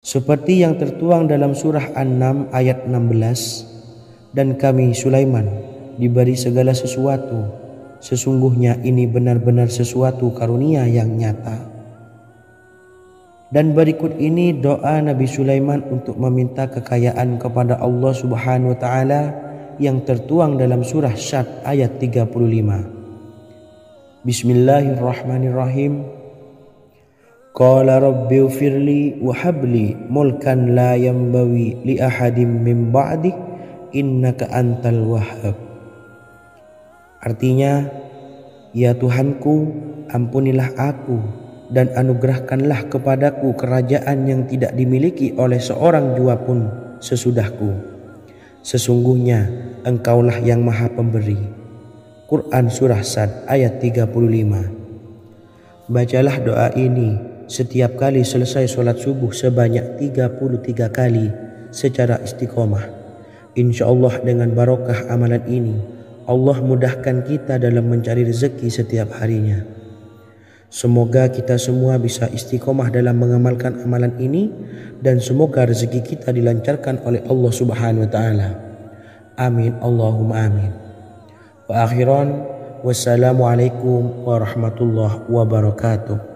Seperti yang tertuang dalam surah An-Naml ayat 16, dan kami Sulaiman diberi segala sesuatu, sesungguhnya ini benar-benar sesuatu karunia yang nyata. Dan berikut ini doa Nabi Sulaiman untuk meminta kekayaan kepada Allah Subhanahu wa taala yang tertuang dalam surah Syad ayat 35. Bismillahirrahmanirrahim. Qala rabbi ighfirli wa habli mulkan la yanbawi li ahadim min ba'di innaka antal wahhab. Artinya, ya Tuhanku, ampunilah aku dan anugerahkanlah kepadaku kerajaan yang tidak dimiliki oleh seorang jua pun sesudahku. Sesungguhnya Engkaulah yang Maha Pemberi. Quran Surah Sad ayat 35. Bacalah doa ini setiap kali selesai sholat subuh sebanyak 33 kali secara istiqomah. Insya Allah dengan barokah amalan ini, Allah mudahkan kita dalam mencari rezeki setiap harinya. Semoga kita semua bisa istiqomah dalam mengamalkan amalan ini, dan semoga rezeki kita dilancarkan oleh Allah Subhanahu wa taala. Amin Allahumma amin. Wa akhiran, wassalamualaikum warahmatullahi wabarakatuh.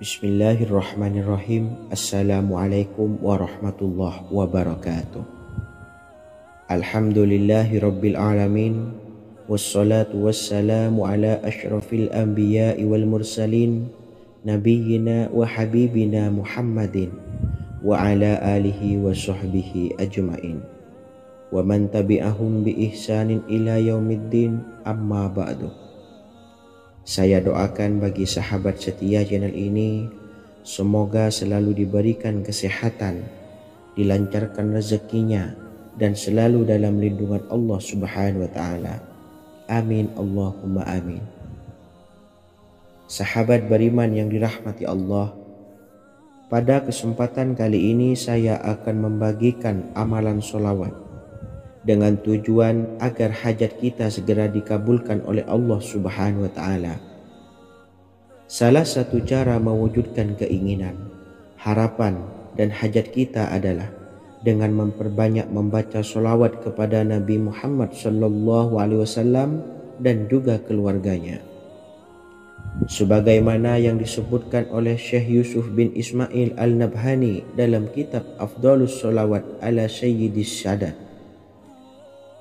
Bismillahirrahmanirrahim. Assalamualaikum warahmatullahi wabarakatuh. Alhamdulillahi rabbil alamin. Wassalatu wassalamu ala ashrafil anbiya'i wal mursalin, nabiyyina wa habibina Muhammadin wa ala alihi wa sahbihi ajma'in wa man tabi'ahum bi ihsanin ila yaumiddin, amma ba'du. Saya doakan bagi sahabat setia channel ini, semoga selalu diberikan kesehatan, dilancarkan rezekinya, dan selalu dalam lindungan Allah Subhanahu wa taala. Amin Allahumma amin. Sahabat beriman yang dirahmati Allah, pada kesempatan kali ini saya akan membagikan amalan sholawat dengan tujuan agar hajat kita segera dikabulkan oleh Allah Subhanahu wa taala. Salah satu cara mewujudkan keinginan, harapan, dan hajat kita adalah dengan memperbanyak membaca sholawat kepada Nabi Muhammad SAW dan juga keluarganya. Sebagaimana yang disebutkan oleh Syekh Yusuf bin Ismail Al-Nabhani dalam kitab Afdhalus Sholawat ala Sayyidis Sadat.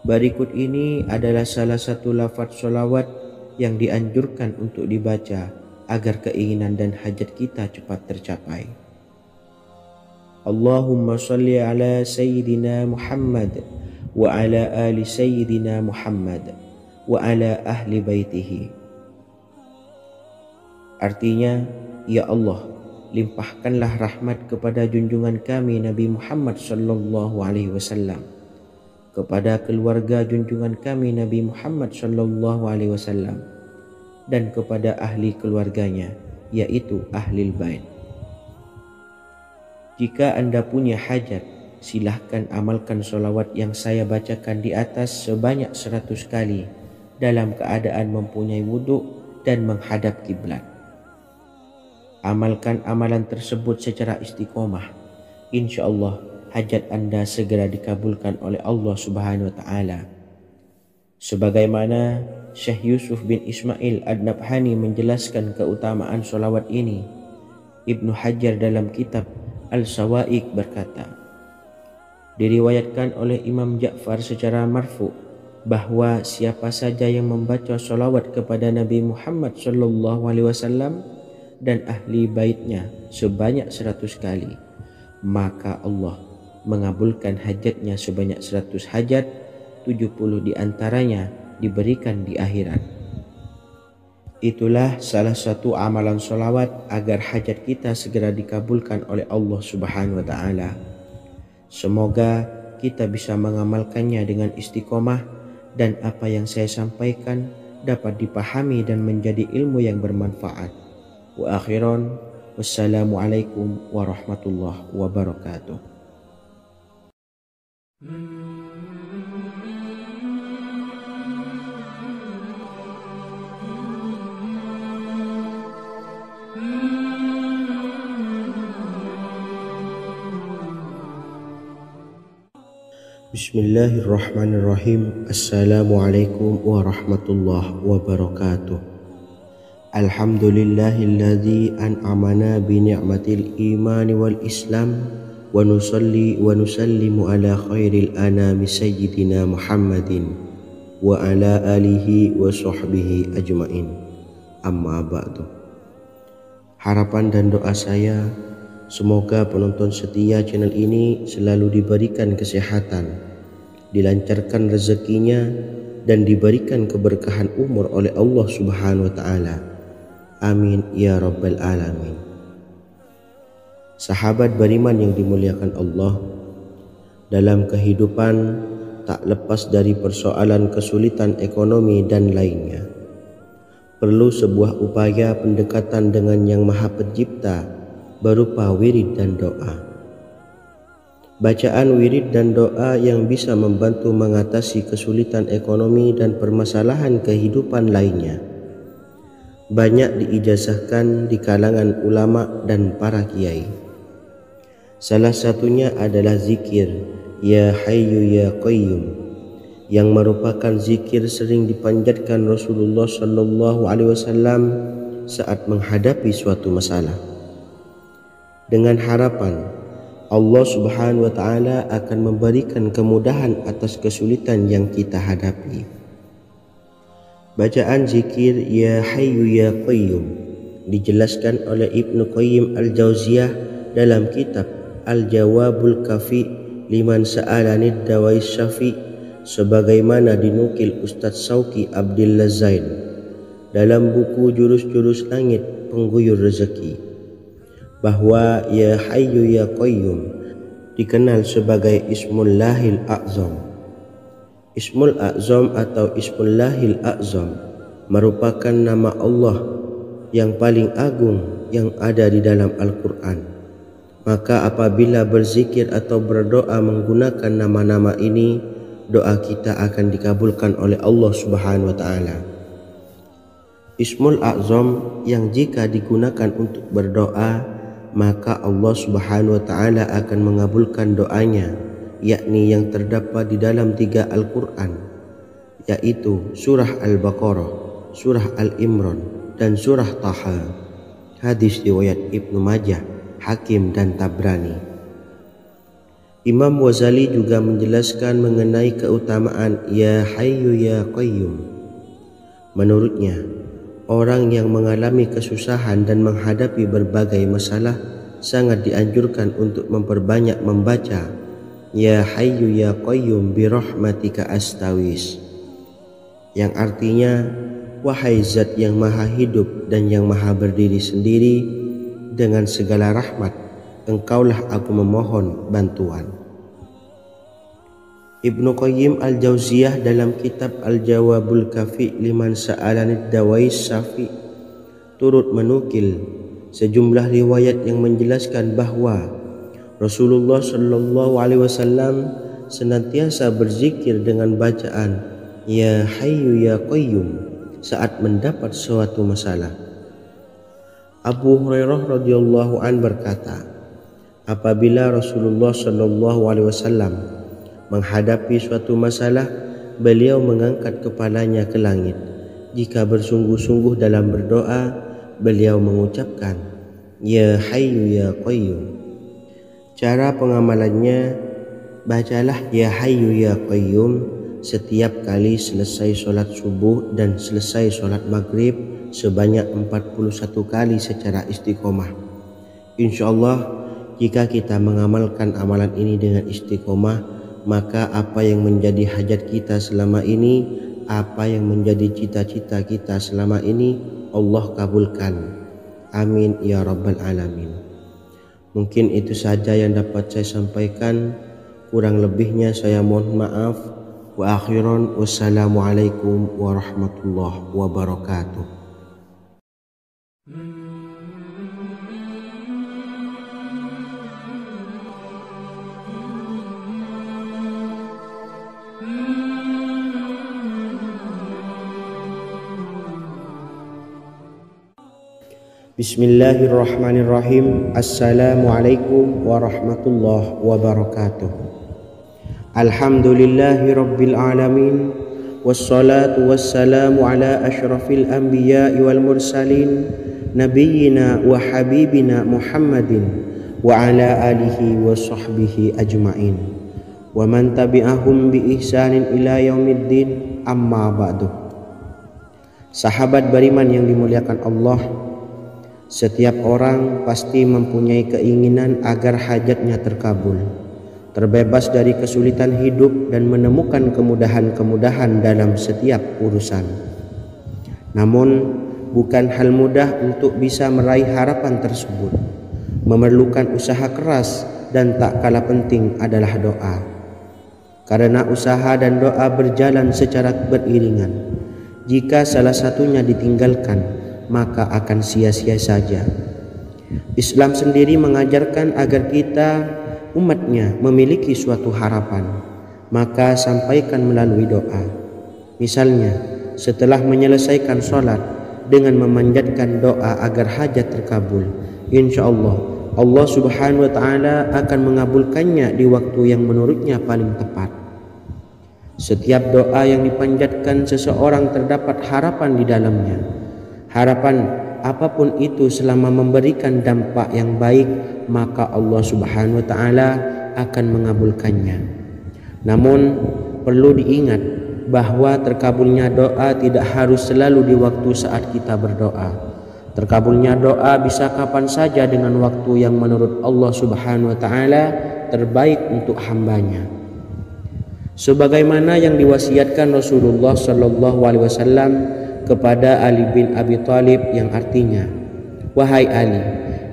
Berikut ini adalah salah satu lafaz sholawat yang dianjurkan untuk dibaca agar keinginan dan hajat kita cepat tercapai. Allahumma sholli ala Sayyidina Muhammad wa ala ali Sayyidina Muhammad wa ala ahli baitihi. Artinya, ya Allah, limpahkanlah rahmat kepada junjungan kami Nabi Muhammad SAW, kepada keluarga junjungan kami Nabi Muhammad SAW, dan kepada ahli keluarganya, yaitu ahlil bait. Jika Anda punya hajat, silahkan amalkan sholawat yang saya bacakan di atas sebanyak 100 kali dalam keadaan mempunyai wudhu dan menghadap kiblat. Amalkan amalan tersebut secara istiqomah. Insya Allah hajat Anda segera dikabulkan oleh Allah Subhanahu wa taala. Sebagaimana Syekh Yusuf bin Ismail Ad-Nabhani menjelaskan keutamaan sholawat ini, Ibnu Hajar dalam kitab Al-Sawa'iq berkata, diriwayatkan oleh Imam Ja'far secara marfu bahwa siapa saja yang membaca sholawat kepada Nabi Muhammad SAW dan ahli baitnya sebanyak 100 kali, maka Allah mengabulkan hajatnya sebanyak 100 hajat, 70 diantaranya diberikan di akhirat. Itulah salah satu amalan sholawat agar hajat kita segera dikabulkan oleh Allah Subhanahu wa taala. Semoga kita bisa mengamalkannya dengan istiqomah, dan apa yang saya sampaikan dapat dipahami dan menjadi ilmu yang bermanfaat. Wa akhiran, Wassalamualaikum warahmatullahi wabarakatuh. Bismillahirrahmanirrahim. Assalamualaikum warahmatullahi wabarakatuh. Alhamdulillahilladzi an'amana bi ni'matil imani wal islam wa nusalli wa nusallimu ala khairil anami sayyidina Muhammadin wa ala alihi wa sahbihi ajmain. Amma ba'du. Harapan dan doa saya, semoga penonton setia channel ini selalu diberikan kesehatan, dilancarkan rezekinya, dan diberikan keberkahan umur oleh Allah Subhanahu wa Ta'ala. Amin ya Rabbal Alamin. Sahabat beriman yang dimuliakan Allah, dalam kehidupan tak lepas dari persoalan kesulitan ekonomi dan lainnya. Perlu sebuah upaya pendekatan dengan Yang Maha Pencipta berupa wirid dan doa. Bacaan wirid dan doa yang bisa membantu mengatasi kesulitan ekonomi dan permasalahan kehidupan lainnya banyak diijazahkan di kalangan ulama dan para kiai. Salah satunya adalah zikir Ya Hayyu Ya Qayyum, yang merupakan zikir sering dipanjatkan Rasulullah SAW saat menghadapi suatu masalah, dengan harapan Allah Subhanahu wa Ta'ala akan memberikan kemudahan atas kesulitan yang kita hadapi. Bacaan zikir Ya Hayyu Ya Qayyum dijelaskan oleh Ibnu Qayyim Al-Jauziyah dalam kitab Al-Jawabul Kafi liman sa'alanid dawais syafi, sebagaimana dinukil Ustadz Sauki Abdillah Zain dalam buku Jurus-Jurus Langit Pengguyur Rezeki, bahwa Ya Hayyu Ya Qayyum dikenal sebagai Ismullahil A'zam. Ismul A'zam atau Ismullahil A'zam merupakan nama Allah yang paling agung yang ada di dalam Al-Quran. Maka apabila berzikir atau berdoa menggunakan nama-nama ini, doa kita akan dikabulkan oleh Allah Subhanahu wa Ta'ala. Ismul A'zam yang jika digunakan untuk berdoa, maka Allah Subhanahu wa Ta'ala akan mengabulkan doanya, yakni yang terdapat di dalam 3 Al-Quran, yaitu surah Al-Baqarah, surah Al-Imran, dan surah Taha. Hadis riwayat Ibnu Majah, Hakim, dan Tabrani. Imam Ghazali juga menjelaskan mengenai keutamaan Ya Hayyu Ya Qayyum. Menurutnya, orang yang mengalami kesusahan dan menghadapi berbagai masalah sangat dianjurkan untuk memperbanyak membaca Ya Hayyu Ya Qayyum bi rahmatika astawis, yang artinya, wahai zat yang maha hidup dan yang maha berdiri sendiri, dengan segala rahmat engkaulah aku memohon bantuan. Ibnu Qayyim Al-Jauziyah dalam kitab Al-Jawabul Kafi liman sa'alanid dawais syafi turut menukil sejumlah riwayat yang menjelaskan bahwa Rasulullah SAW senantiasa berzikir dengan bacaan Ya Hayyu Ya Qayyum saat mendapat suatu masalah. Abu Hurairah radhiyallahu an berkata, apabila Rasulullah SAW menghadapi suatu masalah, beliau mengangkat kepalanya ke langit. Jika bersungguh-sungguh dalam berdoa, beliau mengucapkan Ya Hayyu Ya Qayyum. Cara pengamalannya, bacalah Ya Hayyu Ya Qayyum setiap kali selesai sholat subuh dan selesai sholat maghrib sebanyak 41 kali secara istiqomah. Insyaallah, jika kita mengamalkan amalan ini dengan istiqomah, maka apa yang menjadi hajat kita selama ini, apa yang menjadi cita-cita kita selama ini, Allah kabulkan. Amin ya Rabbal Alamin. Mungkin itu saja yang dapat saya sampaikan. Kurang lebihnya saya mohon maaf. Wa akhiran, wassalamualaikum warahmatullahi wabarakatuh. Bismillahirrahmanirrahim. Assalamualaikum warahmatullahi wabarakatuh. Alhamdulillahi rabbil alamin. Wassalatu wassalamu ala ashrafil anbiya'i wal mursalin, nabiyyina wa habibina Muhammadin wa ala alihi wa sahbihi ajma'in, wa man tabi'ahum bi ihsanin ila yaumiddin, amma ba'du. Sahabat beriman yang dimuliakan Allah, setiap orang pasti mempunyai keinginan agar hajatnya terkabul, terbebas dari kesulitan hidup dan menemukan kemudahan-kemudahan dalam setiap urusan. Namun, bukan hal mudah untuk bisa meraih harapan tersebut. Memerlukan usaha keras dan tak kalah penting adalah doa. Karena usaha dan doa berjalan secara beriringan. Jika salah satunya ditinggalkan, maka akan sia-sia saja. Islam sendiri mengajarkan agar kita umatnya memiliki suatu harapan, maka sampaikan melalui doa. Misalnya, setelah menyelesaikan sholat dengan memanjatkan doa agar hajat terkabul, insya Allah subhanahu wa ta'ala akan mengabulkannya di waktu yang menurutnya paling tepat. Setiap doa yang dipanjatkan seseorang terdapat harapan di dalamnya. Harapan apapun itu selama memberikan dampak yang baik, maka Allah subhanahu wa ta'ala akan mengabulkannya. Namun perlu diingat bahwa terkabulnya doa tidak harus selalu di waktu saat kita berdoa. Terkabulnya doa bisa kapan saja dengan waktu yang menurut Allah subhanahu wa ta'ala terbaik untuk hambanya. Sebagaimana yang diwasiatkan Rasulullah sallallahu alaihi wasallam kepada Ali bin Abi Thalib, yang artinya, wahai Ali,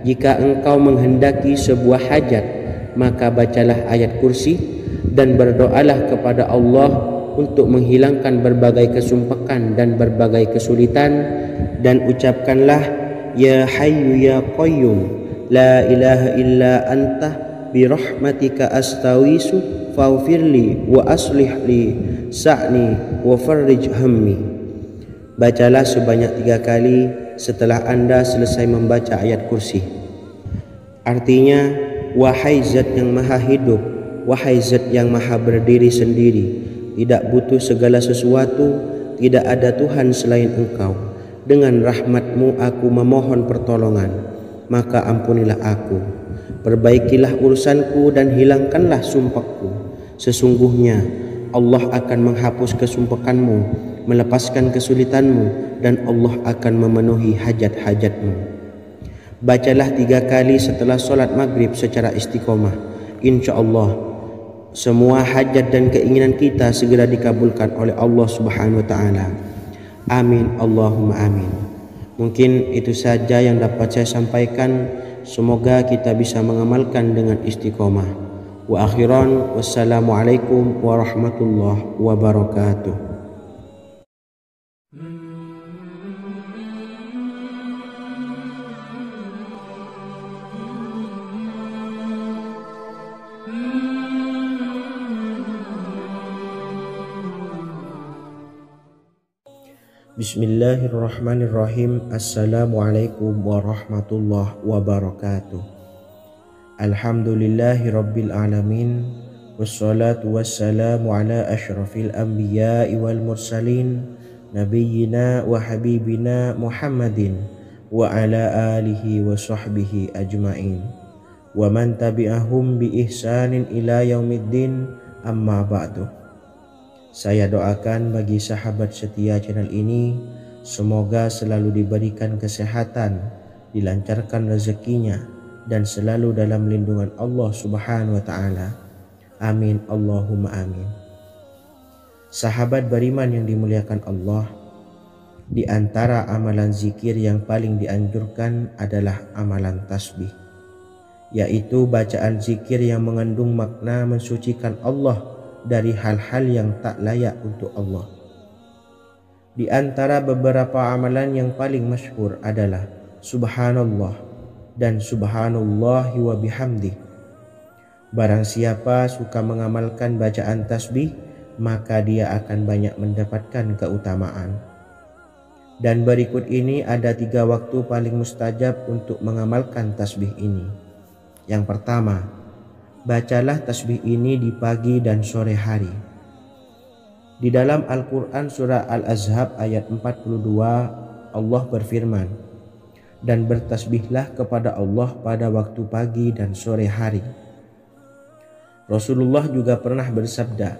jika engkau menghendaki sebuah hajat, maka bacalah ayat kursi dan berdoalah kepada Allah untuk menghilangkan berbagai kesumpakan dan berbagai kesulitan, dan ucapkanlah, ya hayyu ya qayyum la ilaha illa anta birahmatika astawisu faghfirli wa aslih li sa'ni wa farrij hammi. Bacalah sebanyak 3 kali setelah Anda selesai membaca ayat kursi. Artinya, wahai zat yang maha hidup, wahai zat yang maha berdiri sendiri, tidak butuh segala sesuatu, tidak ada Tuhan selain Engkau. Dengan rahmat-Mu aku memohon pertolongan, maka ampunilah aku. Perbaikilah urusanku dan hilangkanlah sumpahku. Sesungguhnya Allah akan menghapus kesumpahanmu, melepaskan kesulitanmu, dan Allah akan memenuhi hajat-hajatmu. Bacalah 3 kali setelah solat maghrib secara istiqomah. Insya Allah semua hajat dan keinginan kita segera dikabulkan oleh Allah subhanahu wa ta'ala. Amin Allahumma amin. Mungkin itu saja yang dapat saya sampaikan. Semoga kita bisa mengamalkan dengan istiqomah. Wa akhiran, wassalamualaikum warahmatullahi wabarakatuh. Bismillahirrahmanirrahim. Assalamualaikum warahmatullahi wabarakatuh. Alhamdulillahi rabbil alamin. Wassalatu wassalamu ala ashrafil anbiya'i wal mursalin, nabiyyina wa habibina Muhammadin wa ala alihi wa sahbihi ajma'in, wa man tabi'ahum bi ihsanin ila yaumiddin, amma ba'du. Saya doakan bagi sahabat setia channel ini, semoga selalu diberikan kesehatan, dilancarkan rezekinya, dan selalu dalam lindungan Allah subhanahu wa ta'ala. Amin Allahumma amin. Sahabat beriman yang dimuliakan Allah, di antara amalan zikir yang paling dianjurkan adalah amalan tasbih, yaitu bacaan zikir yang mengandung makna mensucikan Allah dari hal-hal yang tak layak untuk Allah. Di antara beberapa amalan yang paling masyhur adalah subhanallah dan subhanallahi wa bihamdih. Barang siapa suka mengamalkan bacaan tasbih, maka dia akan banyak mendapatkan keutamaan. Dan berikut ini ada 3 waktu paling mustajab untuk mengamalkan tasbih ini. Yang pertama, bacalah tasbih ini di pagi dan sore hari. Di dalam Al-Quran surah Al-Ahzab ayat 42, Allah berfirman, dan bertasbihlah kepada Allah pada waktu pagi dan sore hari. Rasulullah juga pernah bersabda,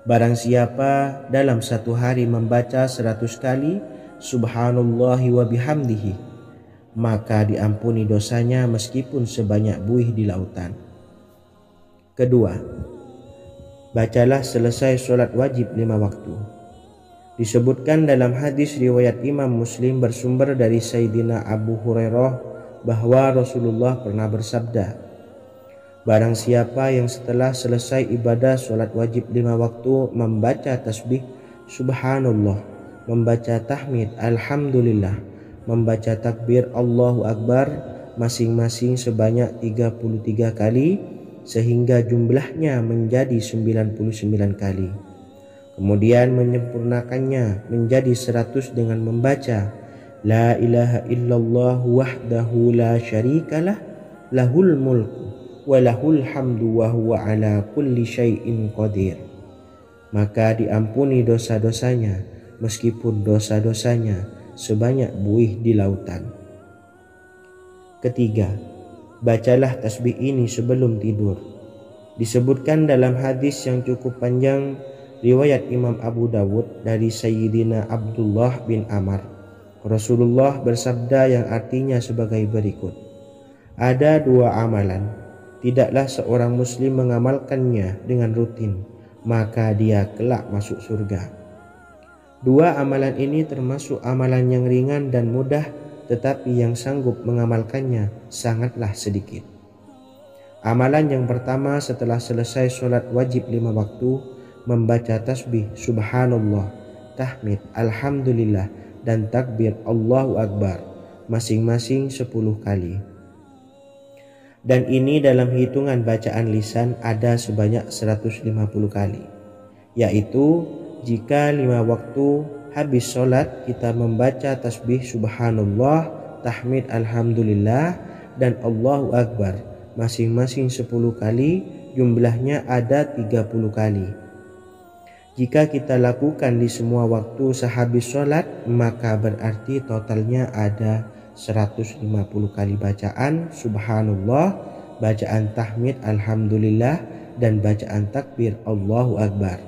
barang siapa dalam satu hari membaca 100 kali Subhanallahi wa bihamdihi, maka diampuni dosanya meskipun sebanyak buih di lautan. Kedua, bacalah selesai sholat wajib 5 waktu. Disebutkan dalam hadis riwayat Imam Muslim bersumber dari Sayyidina Abu Hurairah bahwa Rasulullah pernah bersabda, barang siapa yang setelah selesai ibadah sholat wajib 5 waktu membaca tasbih Subhanallah, membaca tahmid Alhamdulillah, membaca takbir Allahu Akbar masing-masing sebanyak 33 kali sehingga jumlahnya menjadi 99 kali. Kemudian menyempurnakannya menjadi 100 dengan membaca La ilaha illallah wahdahu la syarikalah lahul mulku wa lahul hamdu wa huwa ala kulli syai'in qadir. Maka diampuni dosa-dosanya meskipun dosa-dosanya sebanyak buih di lautan. Ketiga, bacalah tasbih ini sebelum tidur. Disebutkan dalam hadis yang cukup panjang riwayat Imam Abu Dawud dari Sayyidina Abdullah bin Amr, Rasulullah bersabda yang artinya sebagai berikut, ada 2 amalan, tidaklah seorang muslim mengamalkannya dengan rutin, maka dia kelak masuk surga. 2 amalan ini termasuk amalan yang ringan dan mudah, tetapi yang sanggup mengamalkannya sangatlah sedikit. Amalan yang pertama setelah selesai sholat wajib 5 waktu, membaca tasbih Subhanallah, tahmid Alhamdulillah, dan takbir Allahu Akbar masing-masing 10 kali. Dan ini dalam hitungan bacaan lisan ada sebanyak 150 kali, yaitu jika 5 waktu habis sholat kita membaca tasbih Subhanallah, tahmid Alhamdulillah, dan Allahu Akbar masing-masing 10 kali, jumlahnya ada 30 kali. Jika kita lakukan di semua waktu sehabis sholat, maka berarti totalnya ada 150 kali bacaan Subhanallah, bacaan tahmid Alhamdulillah, dan bacaan takbir Allahu Akbar.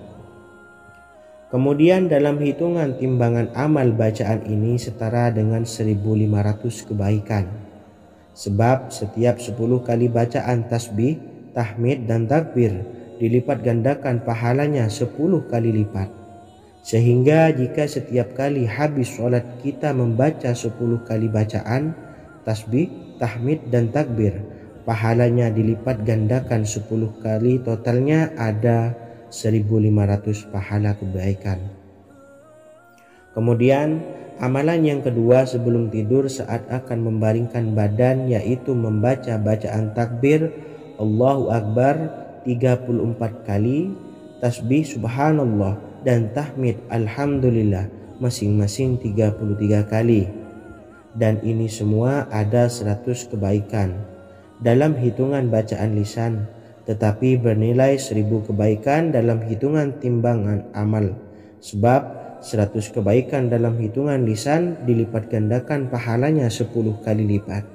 Kemudian dalam hitungan timbangan amal bacaan ini setara dengan 1500 kebaikan. Sebab setiap 10 kali bacaan tasbih, tahmid, dan takbir dilipat gandakan pahalanya 10 kali lipat. Sehingga jika setiap kali habis sholat kita membaca 10 kali bacaan tasbih, tahmid, dan takbir, pahalanya dilipat gandakan 10 kali, totalnya ada 1500 pahala kebaikan. Kemudian amalan yang kedua sebelum tidur saat akan membaringkan badan, yaitu membaca bacaan takbir Allahu Akbar 34 kali, tasbih Subhanallah, dan tahmid Alhamdulillah masing-masing 33 kali. Dan ini semua ada 100 kebaikan dalam hitungan bacaan lisan, tetapi bernilai 1000 kebaikan dalam hitungan timbangan amal. Sebab 100 kebaikan dalam hitungan lisan dilipat gandakan pahalanya 10 kali lipat.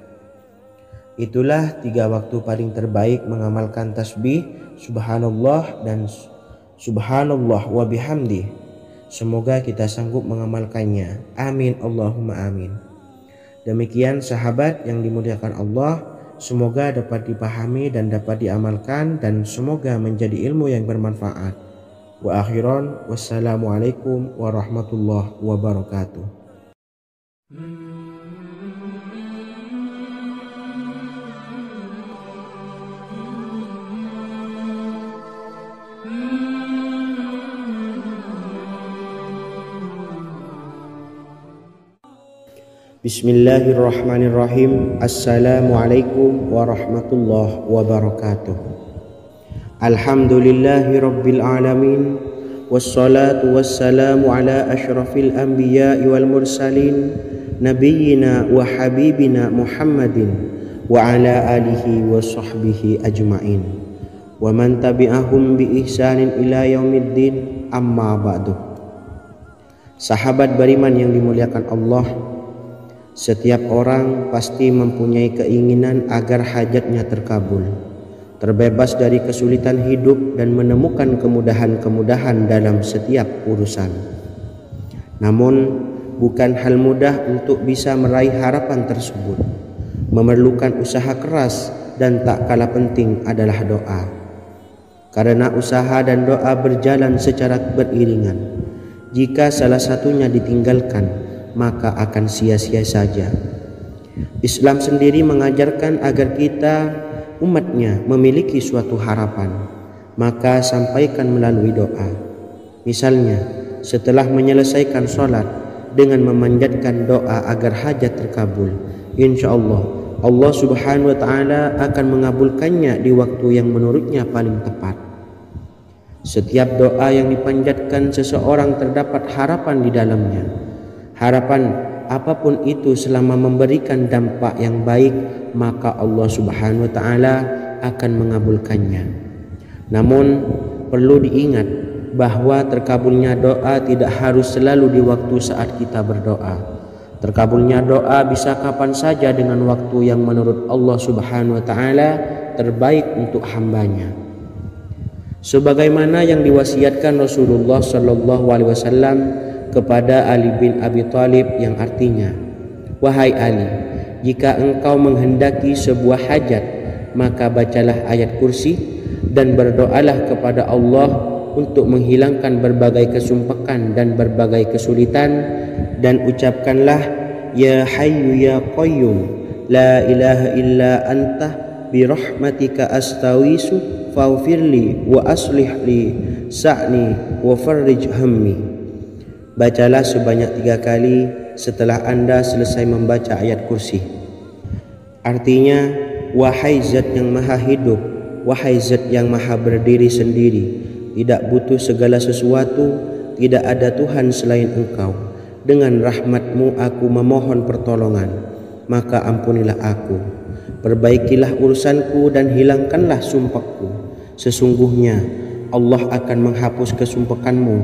Itulah 3 waktu paling terbaik mengamalkan tasbih Subhanallah dan Subhanallah wa bihamdi. Semoga kita sanggup mengamalkannya. Amin Allahumma amin. Demikian sahabat yang dimuliakan Allah, semoga dapat dipahami dan dapat diamalkan, dan semoga menjadi ilmu yang bermanfaat. Wa akhiran, wassalamualaikum warahmatullahi wabarakatuh. Bismillahirrahmanirrahim. Assalamualaikum warahmatullahi wabarakatuh. Alhamdulillahi rabbil alamin, wassalatu wassalamu ala asyrafil anbiya'i wal mursalin nabiyyina wa habibina Muhammadin wa ala alihi wa sahbihi ajma'in wa man tabi'ahum bi ihsanin ila yaumiddin, amma ba'du. Sahabat beriman yang dimuliakan Allah, setiap orang pasti mempunyai keinginan agar hajatnya terkabul, terbebas dari kesulitan hidup dan menemukan kemudahan-kemudahan dalam setiap urusan. Namun bukan hal mudah untuk bisa meraih harapan tersebut. Memerlukan usaha keras dan tak kalah penting adalah doa. Karena usaha dan doa berjalan secara beriringan. Jika salah satunya ditinggalkan, maka akan sia-sia saja. Islam sendiri mengajarkan agar kita umatnya memiliki suatu harapan, maka sampaikan melalui doa. Misalnya, setelah menyelesaikan sholat dengan memanjatkan doa agar hajat terkabul, insya Allah Allah subhanahu wa ta'ala akan mengabulkannya di waktu yang menurutnya paling tepat. Setiap doa yang dipanjatkan seseorang terdapat harapan di dalamnya. Harapan apapun itu selama memberikan dampak yang baik, maka Allah subhanahu wa ta'ala akan mengabulkannya. Namun perlu diingat bahwa terkabulnya doa tidak harus selalu di waktu saat kita berdoa. Terkabulnya doa bisa kapan saja dengan waktu yang menurut Allah subhanahu wa ta'ala terbaik untuk hambanya. Sebagaimana yang diwasiatkan Rasulullah sallallahu alaihi wasallam kepada Ali bin Abi Thalib, yang artinya, "Wahai Ali, jika engkau menghendaki sebuah hajat, maka bacalah ayat kursi dan berdoalah kepada Allah untuk menghilangkan berbagai kesumpakan dan berbagai kesulitan, dan ucapkanlah, Ya Hayyu Ya Qayyum, La ilaha illa anta birahmatika astawisu faghfirli wa aslih li sa'ni wa farrij hammi." Bacalah sebanyak 3 kali setelah Anda selesai membaca ayat kursi. Artinya, wahai zat yang maha hidup, wahai zat yang maha berdiri sendiri, tidak butuh segala sesuatu, tidak ada Tuhan selain Engkau. Dengan rahmat-Mu aku memohon pertolongan, maka ampunilah aku. Perbaikilah urusanku dan hilangkanlah sumpahku. Sesungguhnya Allah akan menghapus kesumpakanmu,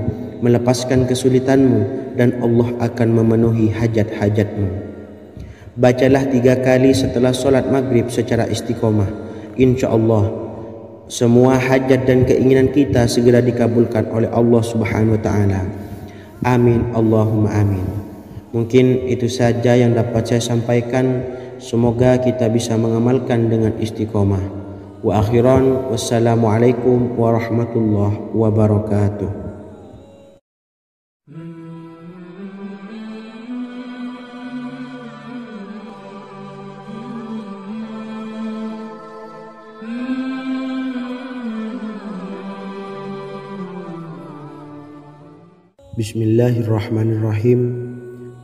melepaskan kesulitanmu, dan Allah akan memenuhi hajat-hajatmu. Bacalah 3 kali setelah sholat maghrib secara istiqomah. Insya Allah semua hajat dan keinginan kita segera dikabulkan oleh Allah subhanahu wa ta'ala. Amin Allahumma amin. Mungkin itu saja yang dapat saya sampaikan. Semoga kita bisa mengamalkan dengan istiqomah. Wa akhiran, wassalamualaikum warahmatullahi wabarakatuh. Bismillahirrahmanirrahim.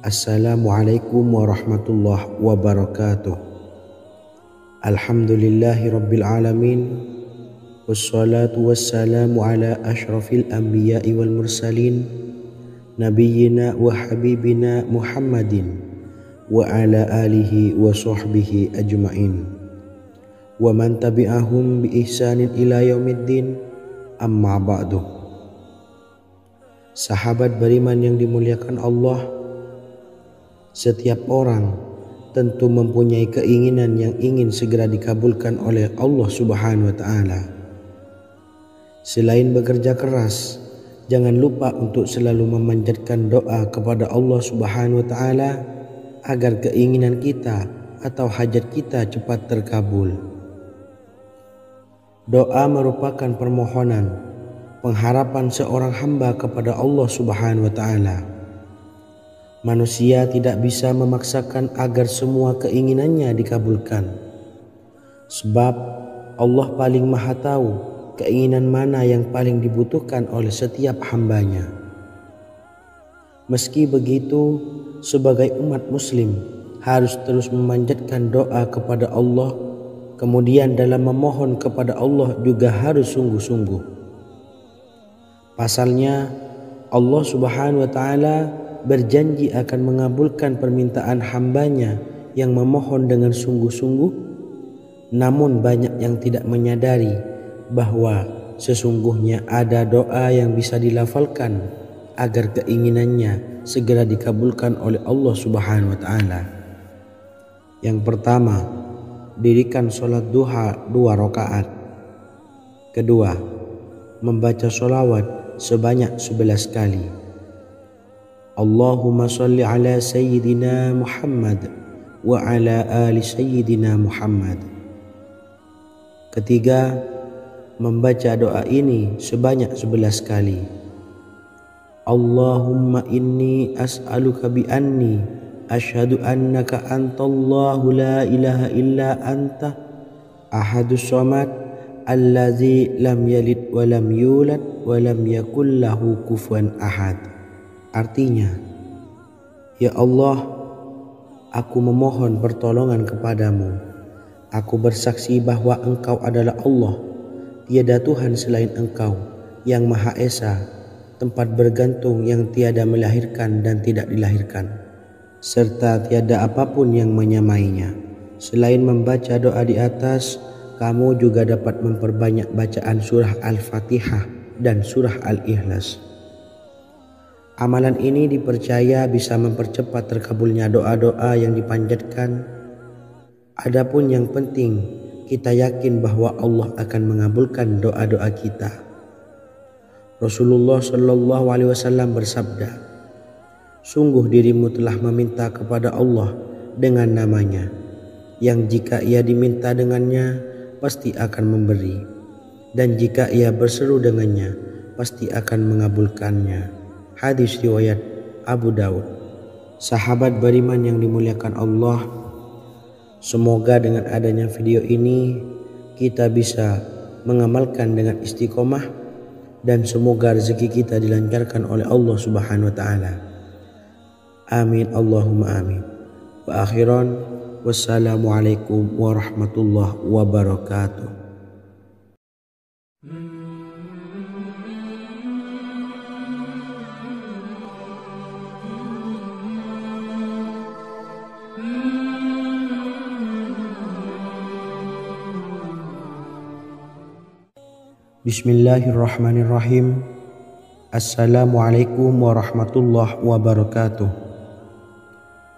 Assalamualaikum warahmatullahi wabarakatuh. Alhamdulillahi rabbil alamin, wassalatu wassalamu ala asyrafil anbiya'i wal mursalin nabiyyina wa habibina Muhammadin wa ala alihi wa sahbihi ajma'in wa man tabi'ahum bi ihsanin ila yaumiddin, amma ba'du. Sahabat beriman yang dimuliakan Allah, setiap orang tentu mempunyai keinginan yang ingin segera dikabulkan oleh Allah subhanahu wa ta'ala. Selain bekerja keras, jangan lupa untuk selalu memanjatkan doa kepada Allah subhanahu wa ta'ala agar keinginan kita atau hajat kita cepat terkabul. Doa merupakan permohonan, pengharapan seorang hamba kepada Allah subhanahu wa ta'ala. Manusia tidak bisa memaksakan agar semua keinginannya dikabulkan. Sebab Allah paling maha tahu keinginan mana yang paling dibutuhkan oleh setiap hambanya. Meski begitu, sebagai umat muslim harus terus memanjatkan doa kepada Allah. Kemudian dalam memohon kepada Allah juga harus sungguh-sungguh. Pasalnya Allah Subhanahu wa taala berjanji akan mengabulkan permintaan hambanya yang memohon dengan sungguh-sungguh. Namun banyak yang tidak menyadari bahwa sesungguhnya ada doa yang bisa dilafalkan agar keinginannya segera dikabulkan oleh Allah Subhanahu wa taala. Yang pertama, dirikan sholat duha 2 rakaat. Kedua, membaca sholawat sebanyak 11 kali. Allahumma sholli ala sayyidina Muhammad wa ala ali sayyidina Muhammad. Ketiga, membaca doa ini sebanyak 11 kali. Allahumma inni as'aluka bi anni asyhadu annaka antallahu la ilaha illa anta ahadus samad allazi lam yalid wa lam yulad wa lam yakul lahu kufuwan ahad. Artinya, ya Allah, aku memohon pertolongan kepadamu. Aku bersaksi bahwa Engkau adalah Allah, tiada Tuhan selain Engkau yang Maha Esa, tempat bergantung yang tiada melahirkan dan tidak dilahirkan, serta tiada apapun yang menyamainya. Selain membaca doa di atas, kamu juga dapat memperbanyak bacaan surah Al-Fatihah dan surah Al-Ikhlas. Amalan ini dipercaya bisa mempercepat terkabulnya doa-doa yang dipanjatkan. Adapun yang penting, kita yakin bahwa Allah akan mengabulkan doa-doa kita. Rasulullah Shallallahu Alaihi Wasallam bersabda, sungguh dirimu telah meminta kepada Allah dengan namanya, yang jika ia diminta dengannya, pasti akan memberi, dan jika ia berseru dengannya, pasti akan mengabulkannya. Hadis riwayat Abu Daud. Sahabat beriman yang dimuliakan Allah, semoga dengan adanya video ini kita bisa mengamalkan dengan istiqomah, dan semoga rezeki kita dilancarkan oleh Allah Subhanahu wa taala. Amin Allahumma amin. Wa akhiran, wassalamualaikum warahmatullahi wabarakatuh. Bismillahirrahmanirrahim. Assalamualaikum warahmatullahi wabarakatuh.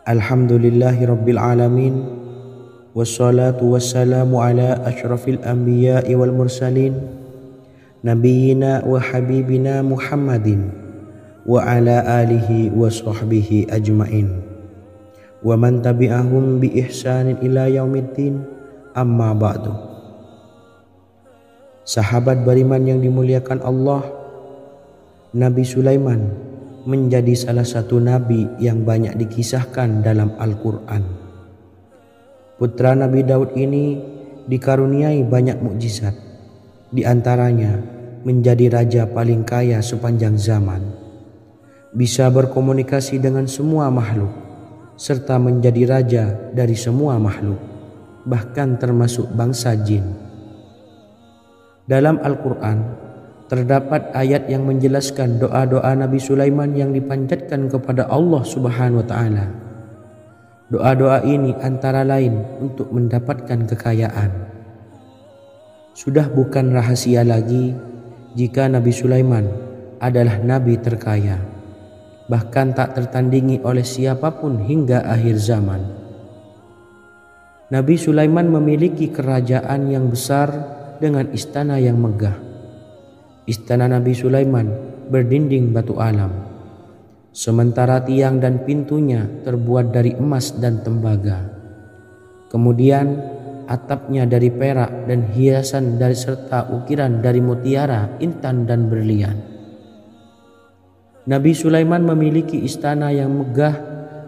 Alhamdulillahi rabbil alamin. Wassalatu wassalamu ala asyrafil anbiya'i wal mursalin, nabiyyina wa habibina Muhammadin wa ala alihi wa sahbihi ajmain, wa man tabi'ahum bi ihsanin ila yaumiddin, amma ba'du. Sahabat beriman yang dimuliakan Allah, Nabi Sulaiman menjadi salah satu nabi yang banyak dikisahkan dalam Al-Quran. Putra Nabi Daud ini dikaruniai banyak mukjizat, di antaranya menjadi raja paling kaya sepanjang zaman, bisa berkomunikasi dengan semua makhluk, serta menjadi raja dari semua makhluk, bahkan termasuk bangsa jin. Dalam Al-Quran terdapat ayat yang menjelaskan doa-doa Nabi Sulaiman yang dipanjatkan kepada Allah Subhanahu wa taala. Doa-doa ini antara lain untuk mendapatkan kekayaan. Sudah bukan rahasia lagi jika Nabi Sulaiman adalah nabi terkaya, bahkan tak tertandingi oleh siapapun hingga akhir zaman. Nabi Sulaiman memiliki kerajaan yang besar dengan istana yang megah. Istana Nabi Sulaiman berdinding batu alam, sementara tiang dan pintunya terbuat dari emas dan tembaga. Kemudian atapnya dari perak dan hiasan dari serta ukiran dari mutiara, intan dan berlian. Nabi Sulaiman memiliki istana yang megah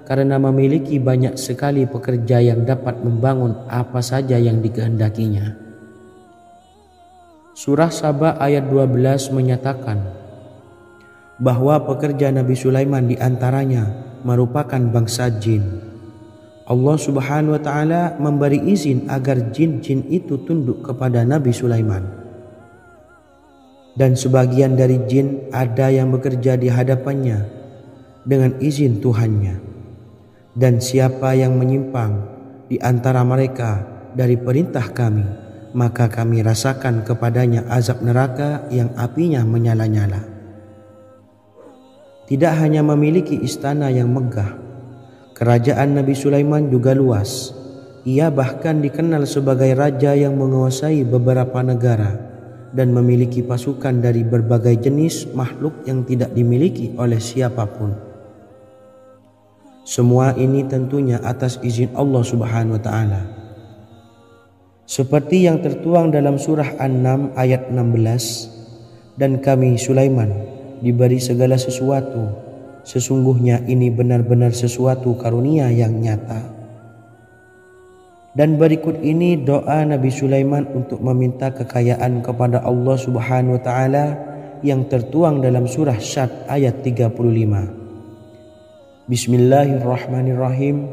karena memiliki banyak sekali pekerja yang dapat membangun apa saja yang dikehendakinya. Surah Saba ayat 12 menyatakan bahwa pekerja Nabi Sulaiman diantaranya merupakan bangsa jin. Allah Subhanahu wa taala memberi izin agar jin-jin itu tunduk kepada Nabi Sulaiman. Dan sebagian dari jin ada yang bekerja di hadapannya dengan izin Tuhannya. Dan siapa yang menyimpang di antara mereka dari perintah kami, maka kami rasakan kepadanya azab neraka yang apinya menyala-nyala. Tidak hanya memiliki istana yang megah, kerajaan Nabi Sulaiman juga luas. Ia bahkan dikenal sebagai raja yang menguasai beberapa negara dan memiliki pasukan dari berbagai jenis makhluk yang tidak dimiliki oleh siapapun. Semua ini tentunya atas izin Allah Subhanahu wa taala. Seperti yang tertuang dalam surah An-Naml ayat 16, dan kami Sulaiman diberi segala sesuatu, sesungguhnya ini benar-benar sesuatu karunia yang nyata. Dan berikut ini doa Nabi Sulaiman untuk meminta kekayaan kepada Allah Subhanahu wa taala yang tertuang dalam surah Syad ayat 35. Bismillahirrahmanirrahim.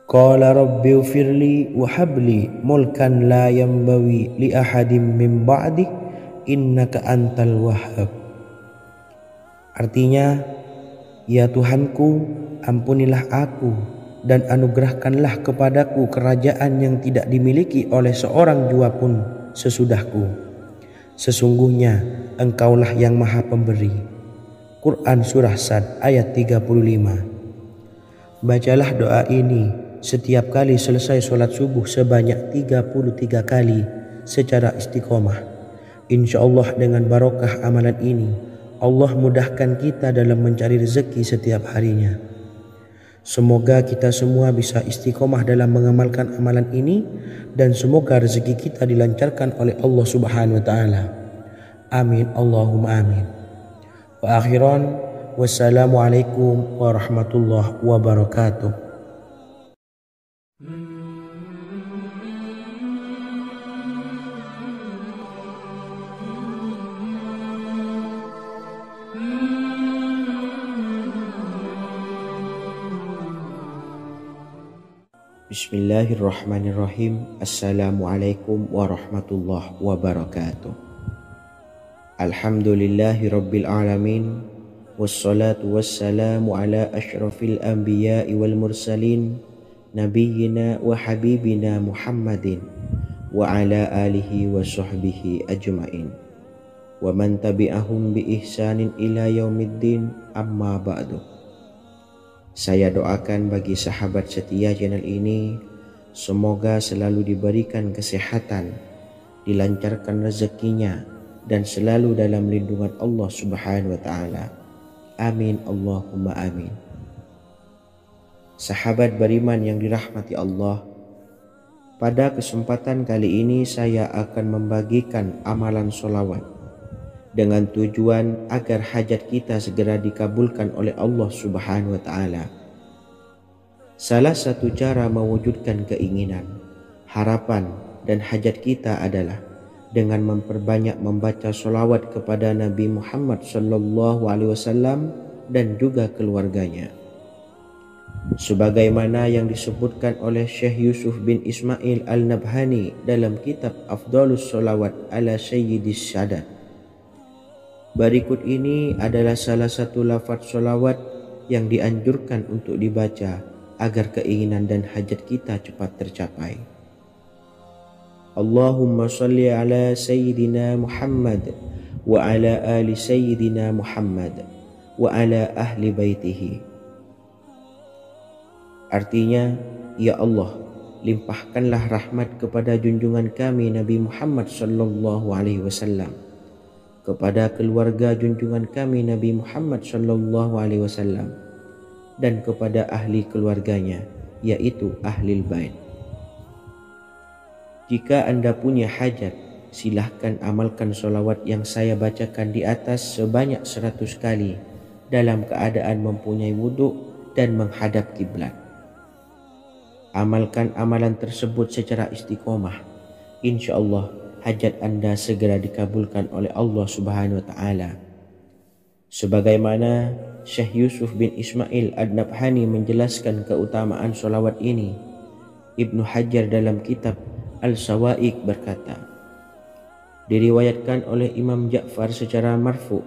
Qala rabbi ighfirli wa habli mulkan la yanbawi li ahadim min ba'di innaka antal wahhab. Artinya, ya Tuhanku, ampunilah aku dan anugerahkanlah kepadaku kerajaan yang tidak dimiliki oleh seorang jua pun sesudahku. Sesungguhnya Engkaulah yang Maha Pemberi. Quran Surah Sad ayat 35. Bacalah doa ini setiap kali selesai sholat subuh sebanyak 33 kali secara istiqomah. Insya Allah dengan barokah amalan ini, Allah mudahkan kita dalam mencari rezeki setiap harinya. Semoga kita semua bisa istiqomah dalam mengamalkan amalan ini dan semoga rezeki kita dilancarkan oleh Allah Subhanahu wa taala. Amin Allahumma amin. Wa akhiran wassalamualaikum warahmatullahi wabarakatuh. Bismillahirrahmanirrahim. Assalamualaikum warahmatullahi wabarakatuh. Alhamdulillahi rabbil alamin. Wassalatu wassalamu ala ashrafil anbiya'i wal mursalin, nabiyyina wa habibina Muhammadin wa ala alihi wa sahbihi ajma'in wa man tabi'ahum bi ihsanin ila yaumiddin, amma ba'du. Saya doakan bagi sahabat setia channel ini, semoga selalu diberikan kesehatan, dilancarkan rezekinya, dan selalu dalam lindungan Allah Subhanahu wa taala. Amin Allahumma amin. Sahabat beriman yang dirahmati Allah, pada kesempatan kali ini saya akan membagikan amalan sholawat dengan tujuan agar hajat kita segera dikabulkan oleh Allah Subhanahu wa taala. Salah satu cara mewujudkan keinginan, harapan, dan hajat kita adalah dengan memperbanyak membaca sholawat kepada Nabi Muhammad SAW dan juga keluarganya. Sebagaimana yang disebutkan oleh Syekh Yusuf bin Ismail Al-Nabhani dalam kitab Afdhalus Sholawat ala Sayyidis Sadat. Berikut ini adalah salah satu lafaz sholawat yang dianjurkan untuk dibaca agar keinginan dan hajat kita cepat tercapai. Allahumma salli ala Sayyidina Muhammad wa ala ali Sayyidina Muhammad wa ala ahli baitihi. Artinya, ya Allah, limpahkanlah rahmat kepada junjungan kami Nabi Muhammad SAW, kepada keluarga junjungan kami Nabi Muhammad SAW, dan kepada ahli keluarganya, yaitu ahlil bait. Jika Anda punya hajat, silahkan amalkan sholawat yang saya bacakan di atas sebanyak 100 kali dalam keadaan mempunyai wudhu dan menghadap kiblat. Amalkan amalan tersebut secara istiqomah. Insya Allah hajat Anda segera dikabulkan oleh Allah Subhanahu wa taala. Sebagaimana Syekh Yusuf bin Ismail Ad-Nabhani menjelaskan keutamaan sholawat ini, Ibnu Hajar dalam kitab Al-Sawa'iq berkata, Diriwayatkan oleh Imam Ja'far secara marfu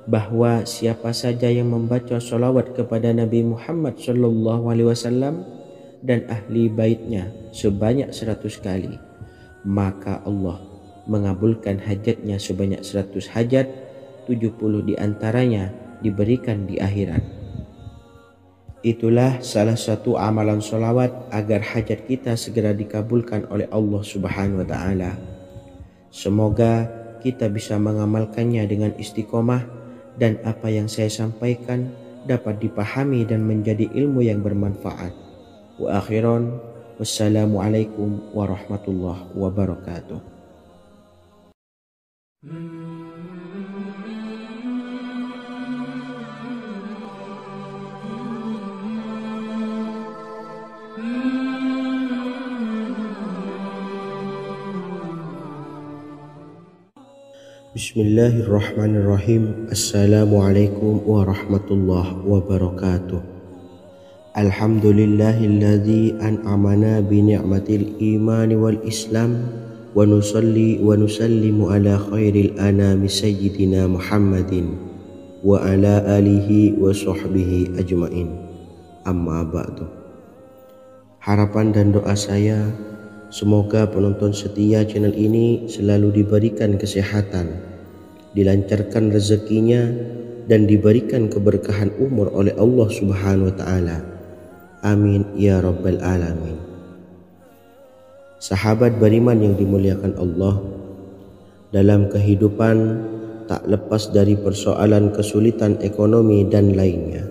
bahwa siapa saja yang membaca sholawat kepada Nabi Muhammad SAW dan ahli baitnya sebanyak 100 kali, maka Allah mengabulkan hajatnya sebanyak 100 hajat, 70 diantaranya diberikan di akhirat. Itulah salah satu amalan sholawat agar hajat kita segera dikabulkan oleh Allah Subhanahu wa Ta'ala. Semoga kita bisa mengamalkannya dengan istiqomah dan apa yang saya sampaikan dapat dipahami dan menjadi ilmu yang bermanfaat. Wa akhiran, wassalamualaikum warahmatullahi wabarakatuh. Bismillahirrahmanirrahim. Assalamualaikum warahmatullahi wabarakatuh. Alhamdulillahilladzi an'amana bi ni'matil imani wal islam wa nusalli wa nusallimu ala khairil anami sayyidina Muhammadin wa ala alihi wa sahbihi ajmain. Amma ba'du. Harapan dan doa saya, semoga penonton setia channel ini selalu diberikan kesehatan, dilancarkan rezekinya, dan diberikan keberkahan umur oleh Allah Subhanahu wa Ta'ala. Amin ya rabbal alamin. Sahabat beriman yang dimuliakan Allah, dalam kehidupan tak lepas dari persoalan kesulitan ekonomi dan lainnya.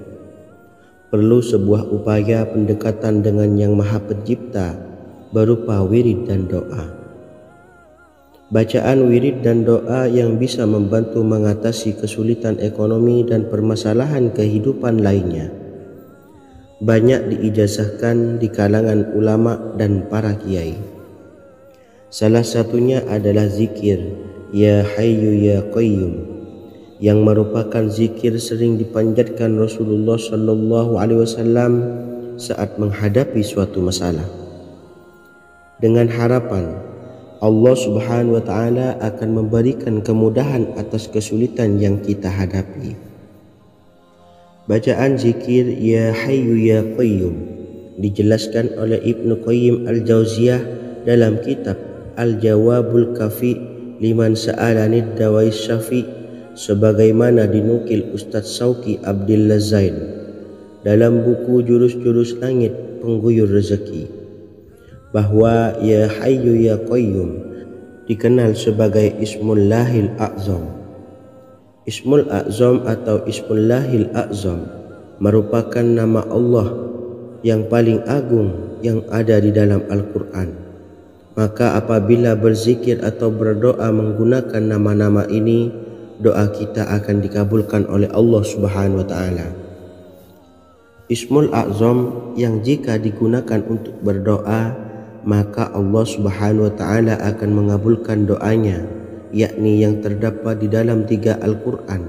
Perlu sebuah upaya pendekatan dengan Yang Maha Pencipta berupa wirid dan doa. Bacaan wirid dan doa yang bisa membantu mengatasi kesulitan ekonomi dan permasalahan kehidupan lainnya banyak diijazahkan di kalangan ulama dan para kiai. Salah satunya adalah zikir Ya Hayyu Ya Qayyum, yang merupakan zikir sering dipanjatkan Rasulullah SAW saat menghadapi suatu masalah, dengan harapan Allah Subhanahu wa Ta'ala akan memberikan kemudahan atas kesulitan yang kita hadapi. Bacaan zikir Ya Hayyu Ya Qayyum dijelaskan oleh Ibnu Qayyim Al-Jauziyah dalam kitab Al-Jawabul Kafi liman sa'alanid dawais syafi, sebagaimana dinukil Ustadz Sauki Abdillah Zain dalam buku Jurus-Jurus Langit Pengguyur Rezeki, bahwa Ya Hayyu Ya Qayyum dikenal sebagai Ismullahil A'zam. Ismul A'zam atau Ismullahil A'zam merupakan nama Allah yang paling agung yang ada di dalam Al-Quran. Maka apabila berzikir atau berdoa menggunakan nama-nama ini, doa kita akan dikabulkan oleh Allah Subhanahu wa Ta'ala. Ismul A'zam yang jika digunakan untuk berdoa, maka Allah Subhanahu wa Ta'ala akan mengabulkan doanya, yakni yang terdapat di dalam 3 Al-Quran,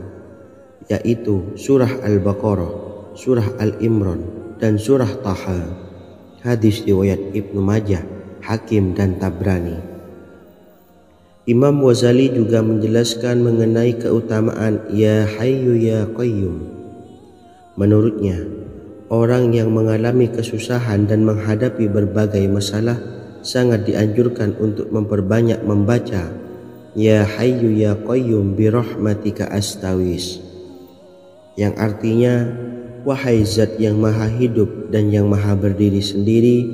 yaitu surah Al-Baqarah, surah Al-Imran, dan surah Taha. Hadis riwayat Ibnu Majah, Hakim, dan Tabrani. Imam Ghazali juga menjelaskan mengenai keutamaan Ya Hayyu Ya Qayyum. Menurutnya, orang yang mengalami kesusahan dan menghadapi berbagai masalah sangat dianjurkan untuk memperbanyak membaca Ya Hayyu Ya Qayyum bi rahmatika astawis, yang artinya, wahai zat yang maha hidup dan yang maha berdiri sendiri,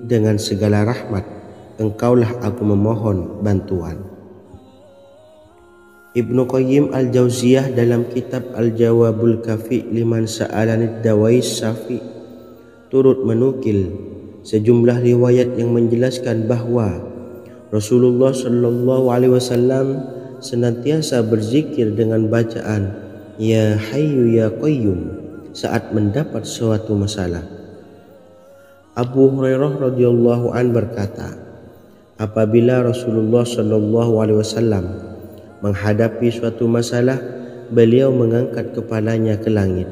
dengan segala rahmat engkaulah aku memohon bantuan. Ibnu Qayyim Al-Jauziyah dalam kitab Al-Jawabul Kafi liman sa'alanid dawais syafi turut menukil sejumlah riwayat yang menjelaskan bahwa Rasulullah SAW senantiasa berzikir dengan bacaan Ya Hayyu Ya Qayyum saat mendapat suatu masalah. Abu Hurairah radhiyallahu an berkata, apabila Rasulullah SAW menghadapi suatu masalah, beliau mengangkat kepalanya ke langit.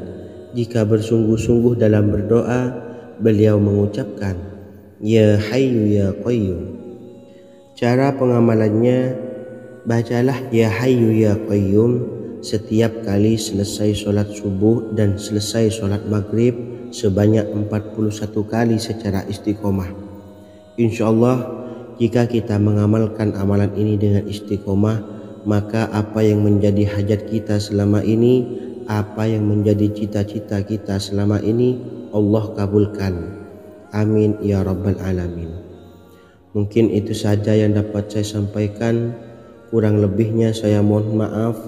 Jika bersungguh-sungguh dalam berdoa, beliau mengucapkan Ya Hayyu Ya Qayyum. Cara pengamalannya, Bacalah Ya Hayyu Ya Qayyum setiap kali selesai sholat subuh dan selesai sholat maghrib sebanyak 41 kali secara istiqomah. Insyaallah, jika kita mengamalkan amalan ini dengan istiqomah, maka apa yang menjadi hajat kita selama ini, apa yang menjadi cita-cita kita selama ini, Allah kabulkan. Amin ya rabbal alamin. Mungkin itu saja yang dapat saya sampaikan. Kurang lebihnya saya mohon maaf.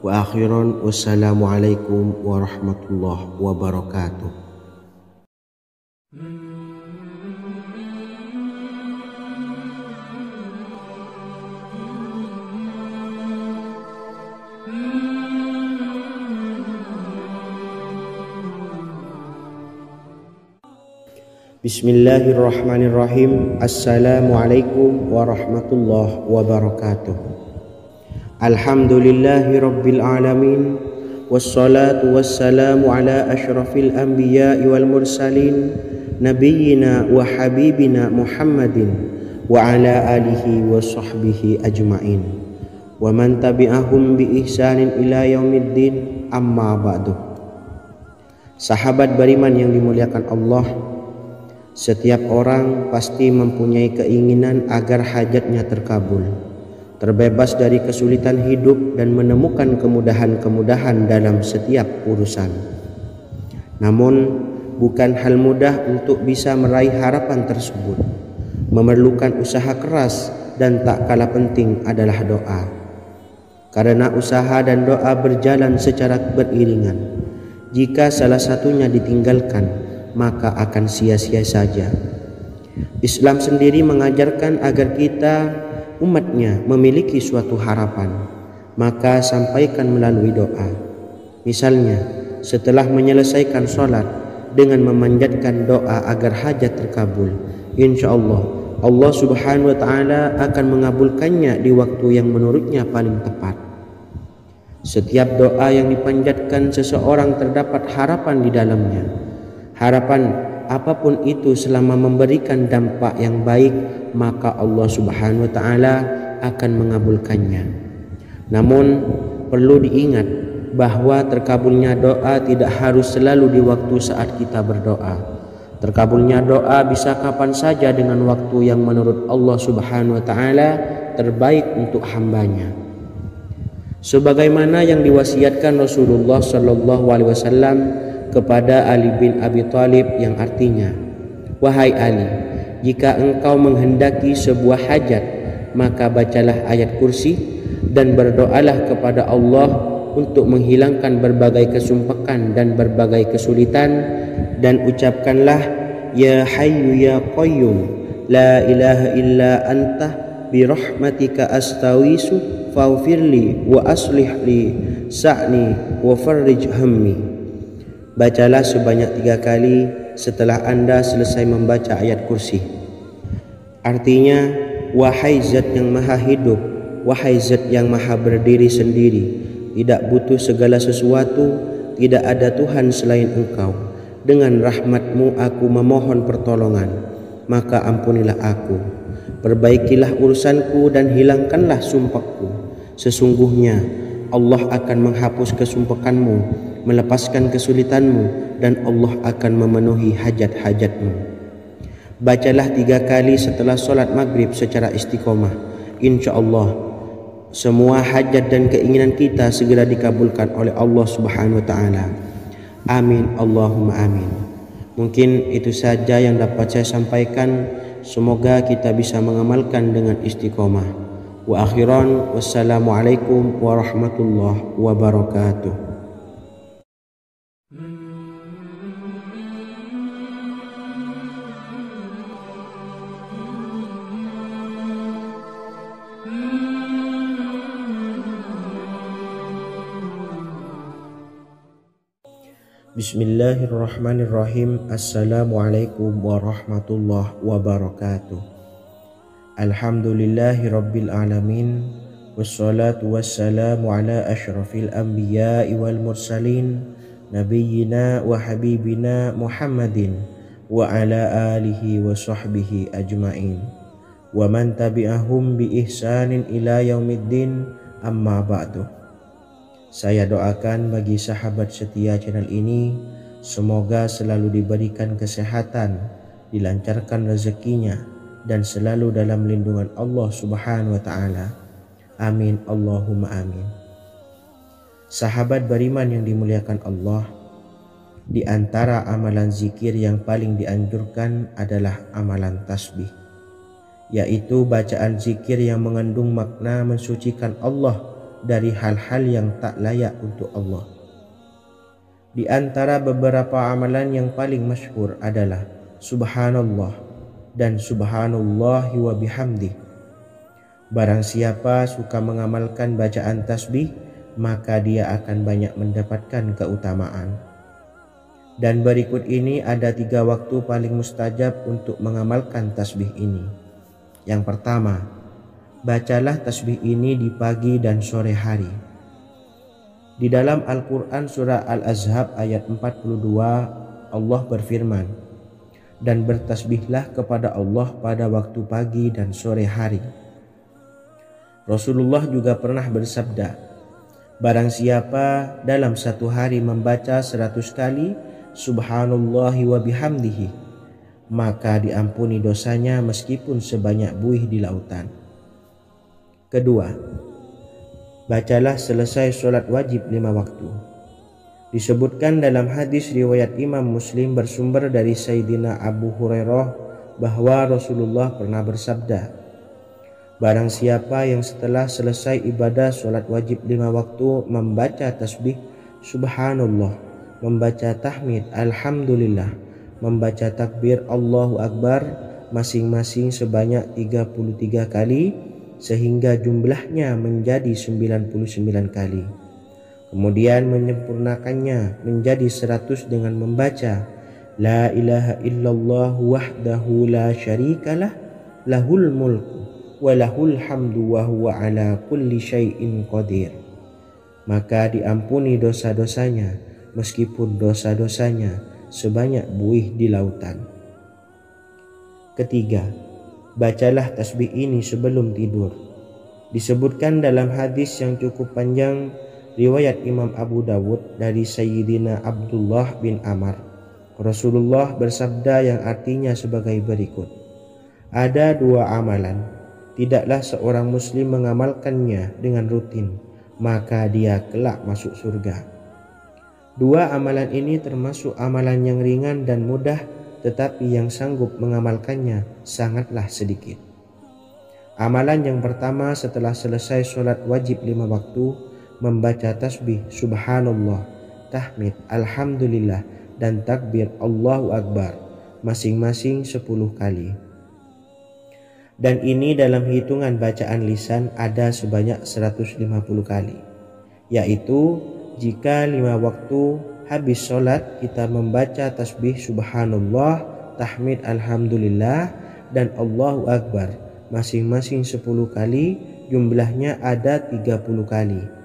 Wa akhiran, wassalamualaikum warahmatullahi wabarakatuh. Bismillahirrahmanirrahim. Assalamualaikum warahmatullahi wabarakatuh. Alhamdulillahi rabbil alamin. Wassalatu wassalamu ala ashrafil anbiya'i wal mursalin, nabiyyina wa habibina Muhammadin wa ala alihi wa sahbihi ajma'in wa man tabi'ahum bi ihsanin ila yaumiddin, amma ba'du. Sahabat beriman yang dimuliakan Allah, setiap orang pasti mempunyai keinginan agar hajatnya terkabul, terbebas dari kesulitan hidup dan menemukan kemudahan-kemudahan dalam setiap urusan. Namun, bukan hal mudah untuk bisa meraih harapan tersebut. Memerlukan usaha keras dan tak kalah penting adalah doa. Karena usaha dan doa berjalan secara beriringan. Jika salah satunya ditinggalkan, maka akan sia-sia saja. Islam sendiri mengajarkan agar kita umatnya memiliki suatu harapan, maka sampaikan melalui doa. Misalnya, setelah menyelesaikan sholat dengan memanjatkan doa agar hajat terkabul, insyaallah Allah subhanahu wa ta'ala akan mengabulkannya di waktu yang menurutnya paling tepat. Setiap doa yang dipanjatkan seseorang terdapat harapan di dalamnya. Harapan apapun itu selama memberikan dampak yang baik, maka Allah subhanahu wa ta'ala akan mengabulkannya. Namun perlu diingat bahwa terkabulnya doa tidak harus selalu di waktu saat kita berdoa. Terkabulnya doa bisa kapan saja dengan waktu yang menurut Allah subhanahu wa ta'ala terbaik untuk hambanya. Sebagaimana yang diwasiatkan Rasulullah sallallahu alaihi wasallam kepada Ali bin Abi Thalib, yang artinya, wahai Ali, jika engkau menghendaki sebuah hajat, maka bacalah ayat kursi dan berdoalah kepada Allah untuk menghilangkan berbagai kesumpakan dan berbagai kesulitan, dan ucapkanlah Ya Hayyu Ya Qayyum la ilaha illa anta birahmatika astawisu faghfirli wa aslih li sa'ni wa farrij hammi. Bacalah sebanyak 3 kali setelah Anda selesai membaca ayat kursi. Artinya, wahai zat yang maha hidup, wahai zat yang maha berdiri sendiri, tidak butuh segala sesuatu, tidak ada Tuhan selain Engkau. Dengan rahmat-Mu aku memohon pertolongan, maka ampunilah aku. Perbaikilah urusanku dan hilangkanlah sumpahku. Sesungguhnya Allah akan menghapus kesumpakanmu, melepaskan kesulitanmu, dan Allah akan memenuhi hajat-hajatmu. Bacalah 3 kali setelah sholat maghrib secara istiqomah. InsyaAllah semua hajat dan keinginan kita segera dikabulkan oleh Allah subhanahu wa ta'ala. Amin Allahumma amin. Mungkin itu saja yang dapat saya sampaikan. Semoga kita bisa mengamalkan dengan istiqomah. Wa akhiran, wassalamualaikum warahmatullahi wabarakatuh. Bismillahirrahmanirrahim. Assalamualaikum warahmatullahi wabarakatuh. Alhamdulillahi rabbil alamin. Wassalatu wassalamu ala ashrafil anbiya'i wal mursalin, nabiyyina wa habibina Muhammadin wa ala alihi wa sahbihi ajma'in. wa man tabi'ahum bi ihsanin ila yaumiddin, amma ba'du. Saya doakan bagi sahabat setia channel ini, semoga selalu diberikan kesehatan, dilancarkan rezekinya, dan selalu dalam lindungan Allah Subhanahu wa Ta'ala. Amin Allahumma amin. Sahabat beriman yang dimuliakan Allah, di antara amalan zikir yang paling dianjurkan adalah amalan tasbih, yaitu bacaan zikir yang mengandung makna mensucikan Allah dari hal-hal yang tak layak untuk Allah. Di antara beberapa amalan yang paling masyhur adalah Subhanallah dan Subhanallahi wa bihamdih. Barang siapa suka mengamalkan bacaan tasbih, maka dia akan banyak mendapatkan keutamaan. Dan berikut ini ada 3 waktu paling mustajab untuk mengamalkan tasbih ini. Yang pertama, bacalah tasbih ini di pagi dan sore hari. Di dalam Al-Quran surah Al-Ahzab ayat 42, Allah berfirman, dan bertasbihlah kepada Allah pada waktu pagi dan sore hari. Rasulullah juga pernah bersabda, barang siapa dalam satu hari membaca 100 kali Subhanallahi wa bihamdihi, maka diampuni dosanya meskipun sebanyak buih di lautan. Kedua, bacalah selesai sholat wajib 5 waktu. Disebutkan dalam hadis riwayat Imam Muslim bersumber dari Sayyidina Abu Hurairah bahwa Rasulullah pernah bersabda, barang siapa yang setelah selesai ibadah sholat wajib 5 waktu membaca tasbih Subhanallah, membaca tahmid Alhamdulillah, membaca takbir Allahu Akbar masing-masing sebanyak 33 kali, sehingga jumlahnya menjadi 99 kali. Kemudian menyempurnakannya menjadi 100 dengan membaca La ilaha illallah wahdahu la syarikalah, lahul mulku wa lahul hamdu wa huwa ala kulli syai'in qadir. Maka diampuni dosa-dosanya meskipun dosa-dosanya sebanyak buih di lautan. Ketiga, bacalah tasbih ini sebelum tidur. Disebutkan dalam hadis yang cukup panjang riwayat Imam Abu Dawud dari Sayyidina Abdullah bin Amr, Rasulullah bersabda yang artinya sebagai berikut, ada 2 amalan, tidaklah seorang muslim mengamalkannya dengan rutin, maka dia kelak masuk surga. 2 amalan ini termasuk amalan yang ringan dan mudah, tetapi yang sanggup mengamalkannya sangatlah sedikit. Amalan yang pertama setelah selesai sholat wajib 5 waktu, membaca tasbih Subhanallah, tahmid Alhamdulillah, dan takbir Allahu Akbar masing-masing 10 kali. Dan ini dalam hitungan bacaan lisan ada sebanyak 150 kali, yaitu jika 5 waktu habis sholat kita membaca tasbih Subhanallah, tahmid Alhamdulillah, dan Allahu Akbar masing-masing 10 kali, jumlahnya ada 30 kali.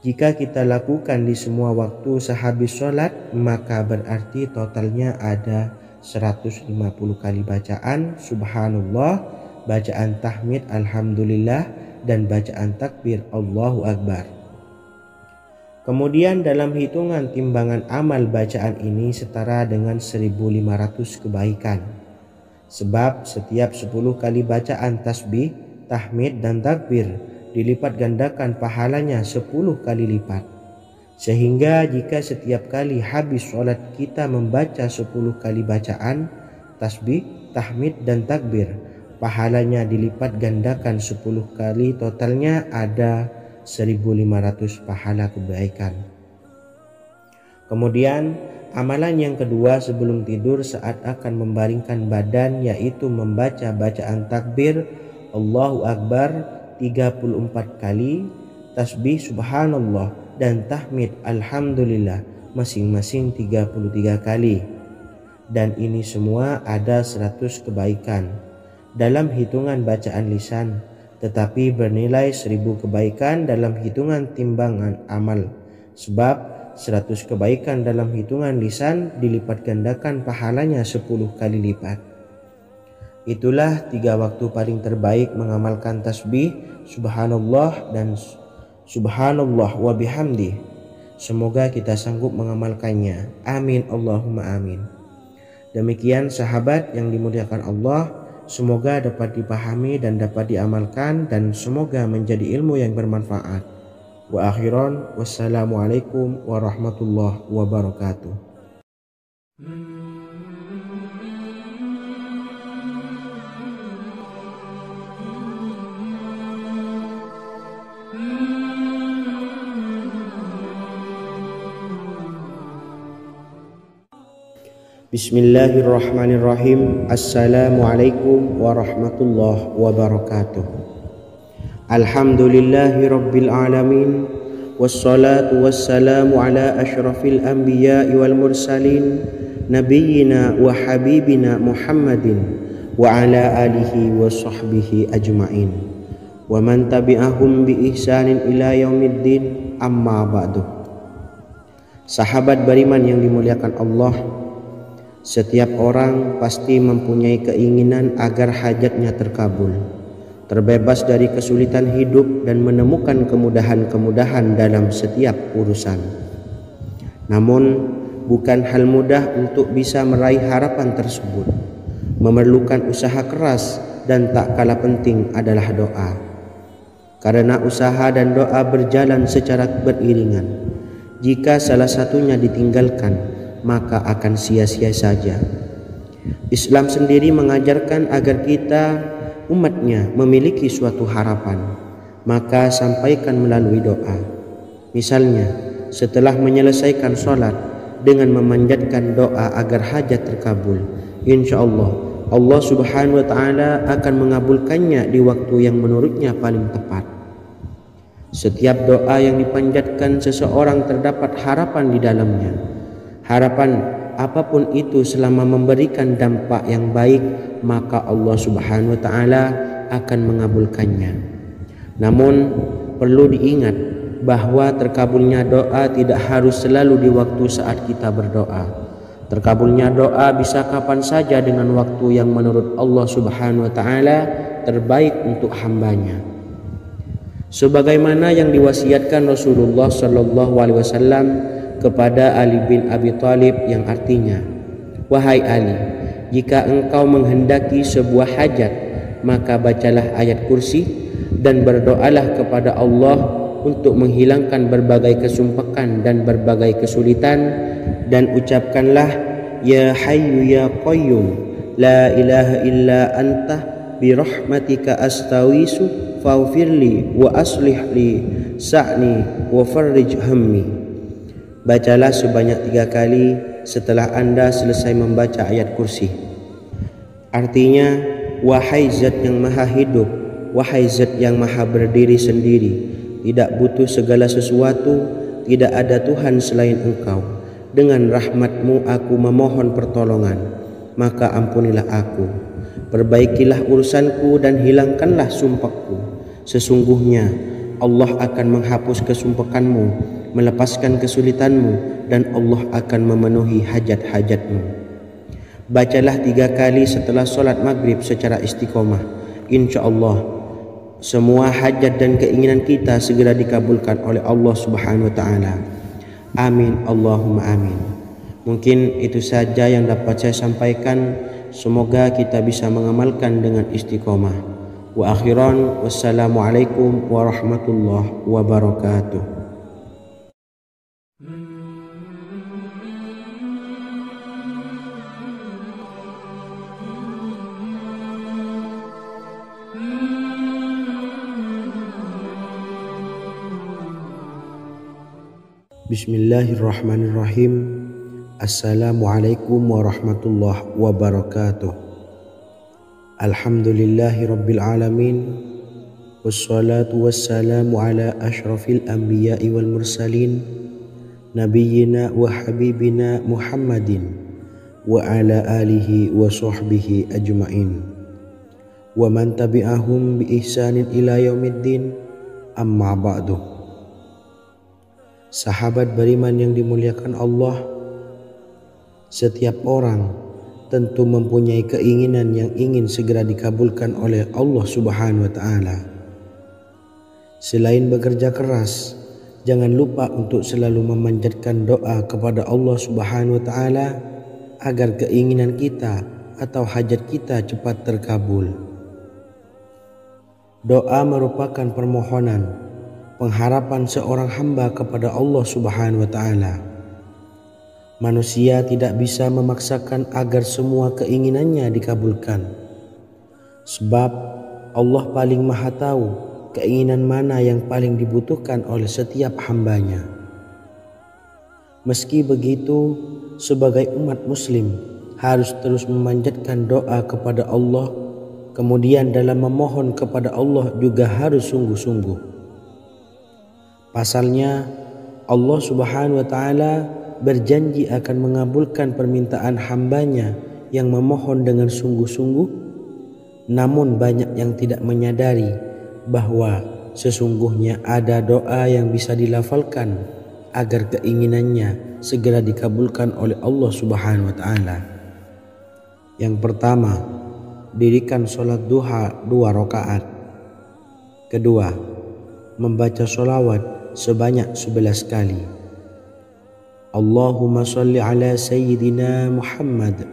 Jika kita lakukan di semua waktu sehabis sholat, maka berarti totalnya ada 150 kali bacaan Subhanallah, bacaan tahmid Alhamdulillah, dan bacaan takbir Allahu Akbar. Kemudian dalam hitungan timbangan amal bacaan ini setara dengan 1500 kebaikan. Sebab setiap 10 kali bacaan tasbih, tahmid, dan takbir dilipat gandakan pahalanya 10 kali lipat. Sehingga jika setiap kali habis sholat kita membaca 10 kali bacaan tasbih, tahmid, dan takbir, pahalanya dilipat gandakan 10 kali, totalnya ada 1500 pahala kebaikan. Kemudian amalan yang kedua sebelum tidur saat akan membaringkan badan, yaitu membaca bacaan takbir Allahu Akbar 34 kali, tasbih Subhanallah, dan tahmid Alhamdulillah masing-masing 33 kali. Dan ini semua ada 100 kebaikan dalam hitungan bacaan lisan, tetapi bernilai 1000 kebaikan dalam hitungan timbangan amal. Sebab 100 kebaikan dalam hitungan lisan dilipat gandakan pahalanya 10 kali lipat. Itulah 3 waktu paling terbaik mengamalkan tasbih subhanallah dan subhanallah wa bihamdi. Semoga kita sanggup mengamalkannya. Amin Allahumma amin. Demikian sahabat yang dimuliakan Allah, semoga dapat dipahami dan dapat diamalkan dan semoga menjadi ilmu yang bermanfaat. Wa akhiran wassalamualaikum warahmatullahi wabarakatuh. Bismillahirrahmanirrahim. Assalamualaikum warahmatullahi wabarakatuh. Alhamdulillahi rabbil alamin. Wassalatu wassalamu ala ashrafil anbiya'i wal mursalin, nabiyyina wa habibina Muhammadin wa ala alihi wa sahbihi ajma'in wa man tabi'ahum bi ihsanin ila yaumiddin, amma ba'du. Sahabat beriman yang dimuliakan Allah, setiap orang pasti mempunyai keinginan agar hajatnya terkabul, terbebas dari kesulitan hidup dan menemukan kemudahan-kemudahan dalam setiap urusan. Namun, bukan hal mudah untuk bisa meraih harapan tersebut. Memerlukan usaha keras dan tak kalah penting adalah doa. Karena usaha dan doa berjalan secara beriringan. Jika salah satunya ditinggalkan, maka akan sia-sia saja. Islam sendiri mengajarkan agar kita umatnya memiliki suatu harapan, maka sampaikan melalui doa. Misalnya, setelah menyelesaikan sholat dengan memanjatkan doa agar hajat terkabul, insya Allah Allah subhanahu wa ta'ala akan mengabulkannya di waktu yang menurutnya paling tepat. Setiap doa yang dipanjatkan seseorang terdapat harapan di dalamnya. Harapan apapun itu selama memberikan dampak yang baik, maka Allah subhanahu wa ta'ala akan mengabulkannya. Namun perlu diingat bahwa terkabulnya doa tidak harus selalu di waktu saat kita berdoa. Terkabulnya doa bisa kapan saja dengan waktu yang menurut Allah subhanahu wa ta'ala terbaik untuk hambanya. Sebagaimana yang diwasiatkan Rasulullah sallallahu alaihi wasallam kepada Ali bin Abi Thalib, yang artinya, wahai Ali, jika engkau menghendaki sebuah hajat, maka bacalah ayat kursi dan berdoalah kepada Allah untuk menghilangkan berbagai kesumpakan dan berbagai kesulitan, dan ucapkanlah, ya hayyu ya qayyum la ilaha illa anta birahmatika astawisu faghfirli wa aslih li sa'ni wa farrij hammi. Bacalah sebanyak 3 kali setelah Anda selesai membaca ayat kursi. Artinya, wahai zat yang maha hidup, wahai zat yang maha berdiri sendiri, tidak butuh segala sesuatu, tidak ada Tuhan selain Engkau. Dengan rahmat-Mu aku memohon pertolongan, maka ampunilah aku. Perbaikilah urusanku dan hilangkanlah sumpahku. Sesungguhnya Allah akan menghapus kesumpakanmu, melepaskan kesulitanmu, dan Allah akan memenuhi hajat-hajatmu. Bacalah 3 kali setelah sholat maghrib secara istiqomah. Insya Allah semua hajat dan keinginan kita segera dikabulkan oleh Allah subhanahu wa ta'ala. Amin Allahumma amin. Mungkin itu saja yang dapat saya sampaikan. Semoga kita bisa mengamalkan dengan istiqomah. Wa akhiran wassalamualaikum warahmatullahi wabarakatuh. Bismillahirrahmanirrahim. Assalamualaikum warahmatullahi wabarakatuh. Alhamdulillahi rabbil alamin. Wassalatu wassalamu ala ashrafil anbiya'i wal mursalin, nabiyyina wa habibina Muhammadin wa ala alihi wa sahbihi ajma'in wa man tabi'ahum bi ihsanin ila yaumiddin, amma ba'du. Sahabat beriman yang dimuliakan Allah, setiap orang tentu mempunyai keinginan yang ingin segera dikabulkan oleh Allah Subhanahu wa Ta'ala. Selain bekerja keras, jangan lupa untuk selalu memanjatkan doa kepada Allah Subhanahu wa Ta'ala agar keinginan kita atau hajat kita cepat terkabul. Doa merupakan permohonan, pengharapan seorang hamba kepada Allah Subhanahu wa Ta'ala. Manusia tidak bisa memaksakan agar semua keinginannya dikabulkan, sebab Allah paling maha tahu keinginan mana yang paling dibutuhkan oleh setiap hambanya. Meski begitu, sebagai umat muslim harus terus memanjatkan doa kepada Allah, kemudian dalam memohon kepada Allah juga harus sungguh-sungguh. Pasalnya Allah Subhanahu wa Ta'ala berjanji akan mengabulkan permintaan hambanya yang memohon dengan sungguh-sungguh. Namun banyak yang tidak menyadari bahwa sesungguhnya ada doa yang bisa dilafalkan agar keinginannya segera dikabulkan oleh Allah Subhanahu wa Ta'ala. Yang pertama, dirikan sholat duha 2 rakaat. Kedua, membaca sholawat sebanyak 11 kali. Allahumma salli ala Sayyidina Muhammad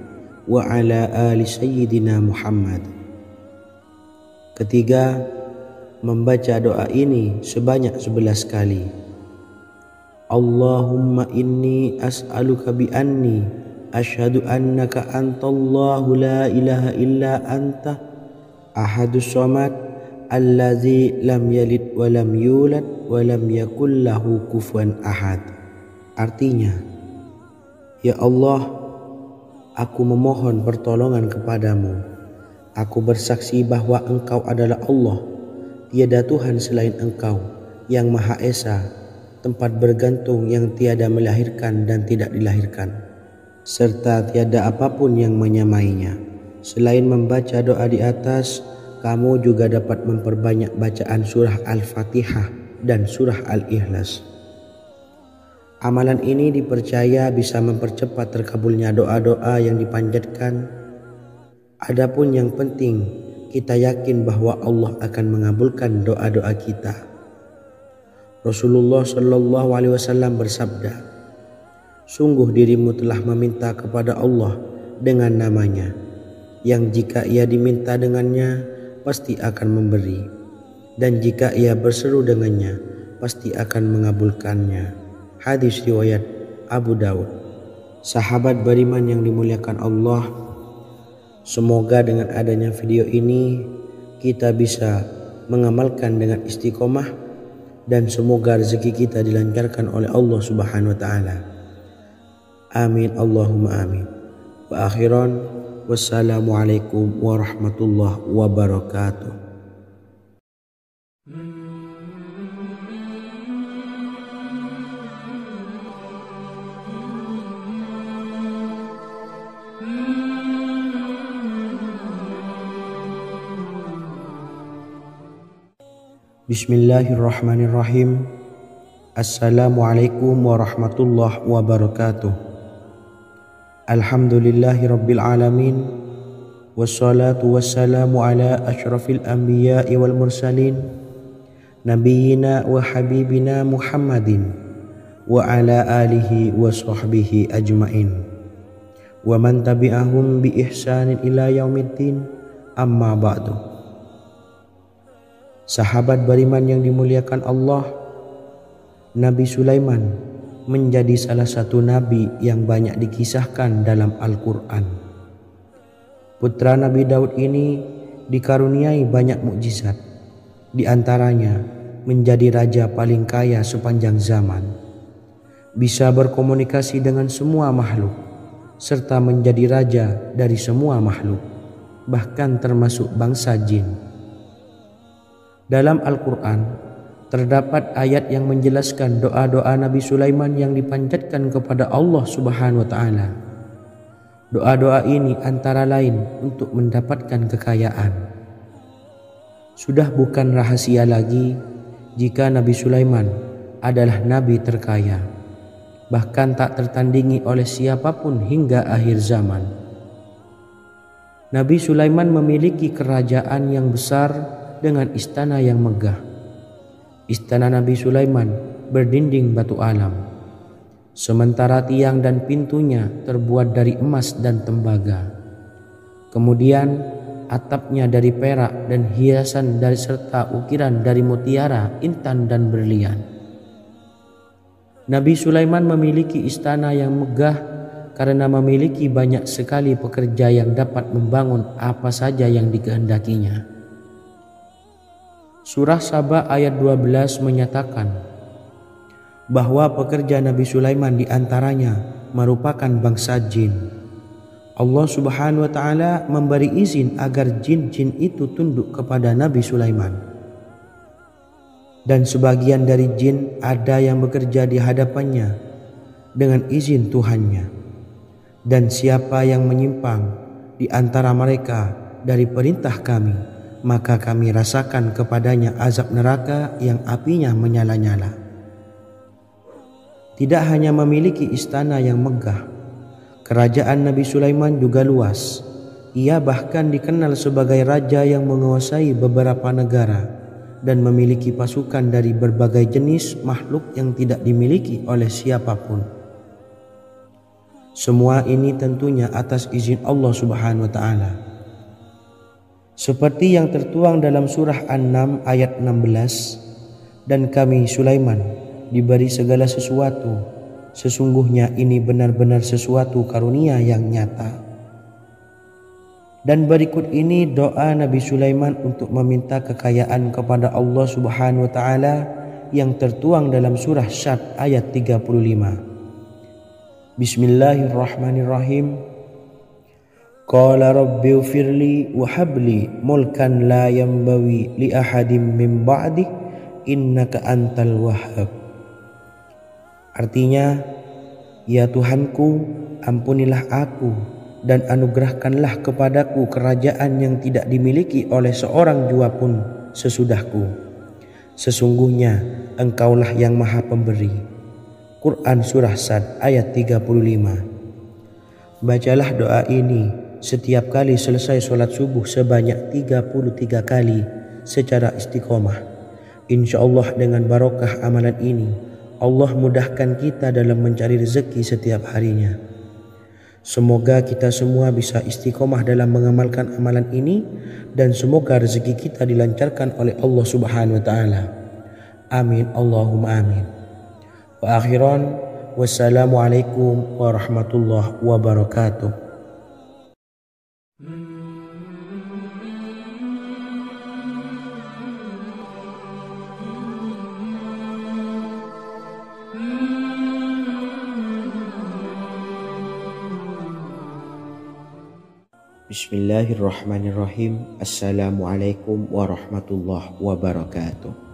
wa ala ali Sayyidina Muhammad. Ketiga, membaca doa ini sebanyak 11 kali. Allahumma inni as'aluka bi anni asyhadu annaka antallahu la ilaha illa anta ahadus samad allazi lam yalid wa lam yulad wa lam yakul lahu kufuwan ahad. Artinya, ya Allah, aku memohon pertolongan kepadamu. Aku bersaksi bahwa Engkau adalah Allah, tiada Tuhan selain Engkau, yang Maha Esa, tempat bergantung yang tiada melahirkan dan tidak dilahirkan, serta tiada apapun yang menyamainya. Selain membaca doa di atas, kamu juga dapat memperbanyak bacaan surah Al-Fatihah dan surah Al-Ikhlas. Amalan ini dipercaya bisa mempercepat terkabulnya doa-doa yang dipanjatkan. Adapun yang penting, kita yakin bahwa Allah akan mengabulkan doa-doa kita. Rasulullah Shallallahu Alaihi Wasallam bersabda, sungguh dirimu telah meminta kepada Allah dengan namanya, yang jika ia diminta dengannya, pasti akan memberi, dan jika ia berseru dengannya, pasti akan mengabulkannya. Hadis riwayat Abu Dawud. Sahabat beriman yang dimuliakan Allah, semoga dengan adanya video ini kita bisa mengamalkan dengan istiqomah, dan semoga rezeki kita dilancarkan oleh Allah Subhanahu wa Ta'ala. Amin Allahumma amin. Wa akhiran, wassalamualaikum warahmatullahi wabarakatuh. Bismillahirrahmanirrahim. Assalamualaikum warahmatullahi wabarakatuh. Alhamdulillahi rabbil alamin, wassalatu wassalamu ala asyrafil anbiya'i wal mursalin, nabiyyina wa habibina Muhammadin wa ala alihi wa sahbihi ajmain, wa man tabi'ahum bi ihsanin ila yaumiddin, amma ba'du. Sahabat beriman yang dimuliakan Allah, Nabi Sulaiman menjadi salah satu nabi yang banyak dikisahkan dalam Al-Quran. Putra Nabi Daud ini dikaruniai banyak mukjizat, di antaranya menjadi raja paling kaya sepanjang zaman, bisa berkomunikasi dengan semua makhluk, serta menjadi raja dari semua makhluk, bahkan termasuk bangsa jin. Dalam Al-Quran terdapat ayat yang menjelaskan doa-doa Nabi Sulaiman yang dipanjatkan kepada Allah Subhanahu wa Ta'ala. Doa-doa ini antara lain untuk mendapatkan kekayaan. Sudah bukan rahasia lagi jika Nabi Sulaiman adalah nabi terkaya, bahkan tak tertandingi oleh siapapun hingga akhir zaman. Nabi Sulaiman memiliki kerajaan yang besar dengan istana yang megah. Istana Nabi Sulaiman berdinding batu alam, sementara tiang dan pintunya terbuat dari emas dan tembaga. Kemudian atapnya dari perak dan hiasan dari serta ukiran dari mutiara, intan dan berlian. Nabi Sulaiman memiliki istana yang megah karena memiliki banyak sekali pekerja yang dapat membangun apa saja yang dikehendakinya. Surah Saba ayat 12 menyatakan bahwa pekerja Nabi Sulaiman diantaranya merupakan bangsa jin. Allah Subhanahu wa Ta'ala memberi izin agar jin-jin itu tunduk kepada Nabi Sulaiman. Dan sebagian dari jin ada yang bekerja di hadapannya dengan izin Tuhannya. Dan siapa yang menyimpang di antara mereka dari perintah kami, maka kami rasakan kepadanya azab neraka yang apinya menyala-nyala. Tidak hanya memiliki istana yang megah, kerajaan Nabi Sulaiman juga luas. Ia bahkan dikenal sebagai raja yang menguasai beberapa negara dan memiliki pasukan dari berbagai jenis makhluk yang tidak dimiliki oleh siapapun. Semua ini tentunya atas izin Allah Subhanahu wa Ta'ala. Seperti yang tertuang dalam surah An-Naml ayat 16, dan kami Sulaiman diberi segala sesuatu, sesungguhnya ini benar-benar sesuatu karunia yang nyata. Dan berikut ini doa Nabi Sulaiman untuk meminta kekayaan kepada Allah Subhanahu wa Ta'ala yang tertuang dalam surah Syad ayat 35. Bismillahirrahmanirrahim. Qala rabbi ufirli wa habli mulkan la yanbawi li ahadim min ba'di innaka antal wahhab. Artinya, ya Tuhanku, ampunilah aku dan anugerahkanlah kepadaku kerajaan yang tidak dimiliki oleh seorang jua pun sesudahku. Sesungguhnya Engkaulah yang Maha Pemberi. Quran Surah Sad ayat 35. Bacalah doa ini setiap kali selesai sholat subuh sebanyak 33 kali secara istiqomah. InsyaAllah dengan barokah amalan ini, Allah mudahkan kita dalam mencari rezeki setiap harinya. Semoga kita semua bisa istiqomah dalam mengamalkan amalan ini dan semoga rezeki kita dilancarkan oleh Allah Subhanahu wa Ta'ala. Amin Allahumma amin. Wa akhiran, wassalamualaikum warahmatullahi wabarakatuh. Bismillahirrahmanirrahim. Assalamualaikum warahmatullahi wabarakatuh.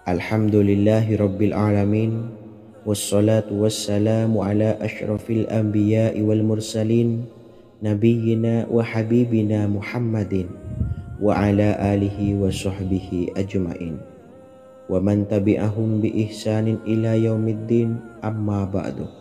Alhamdulillahi rabbil alamin. Wassalatu wassalamu ala ashrafil anbiya'i wal mursalin, nabiyyina wa habibina Muhammadin wa ala alihi wa sahbihi ajma'in wa man tabi'ahum bi ihsanin ila yaumiddin, amma ba'du.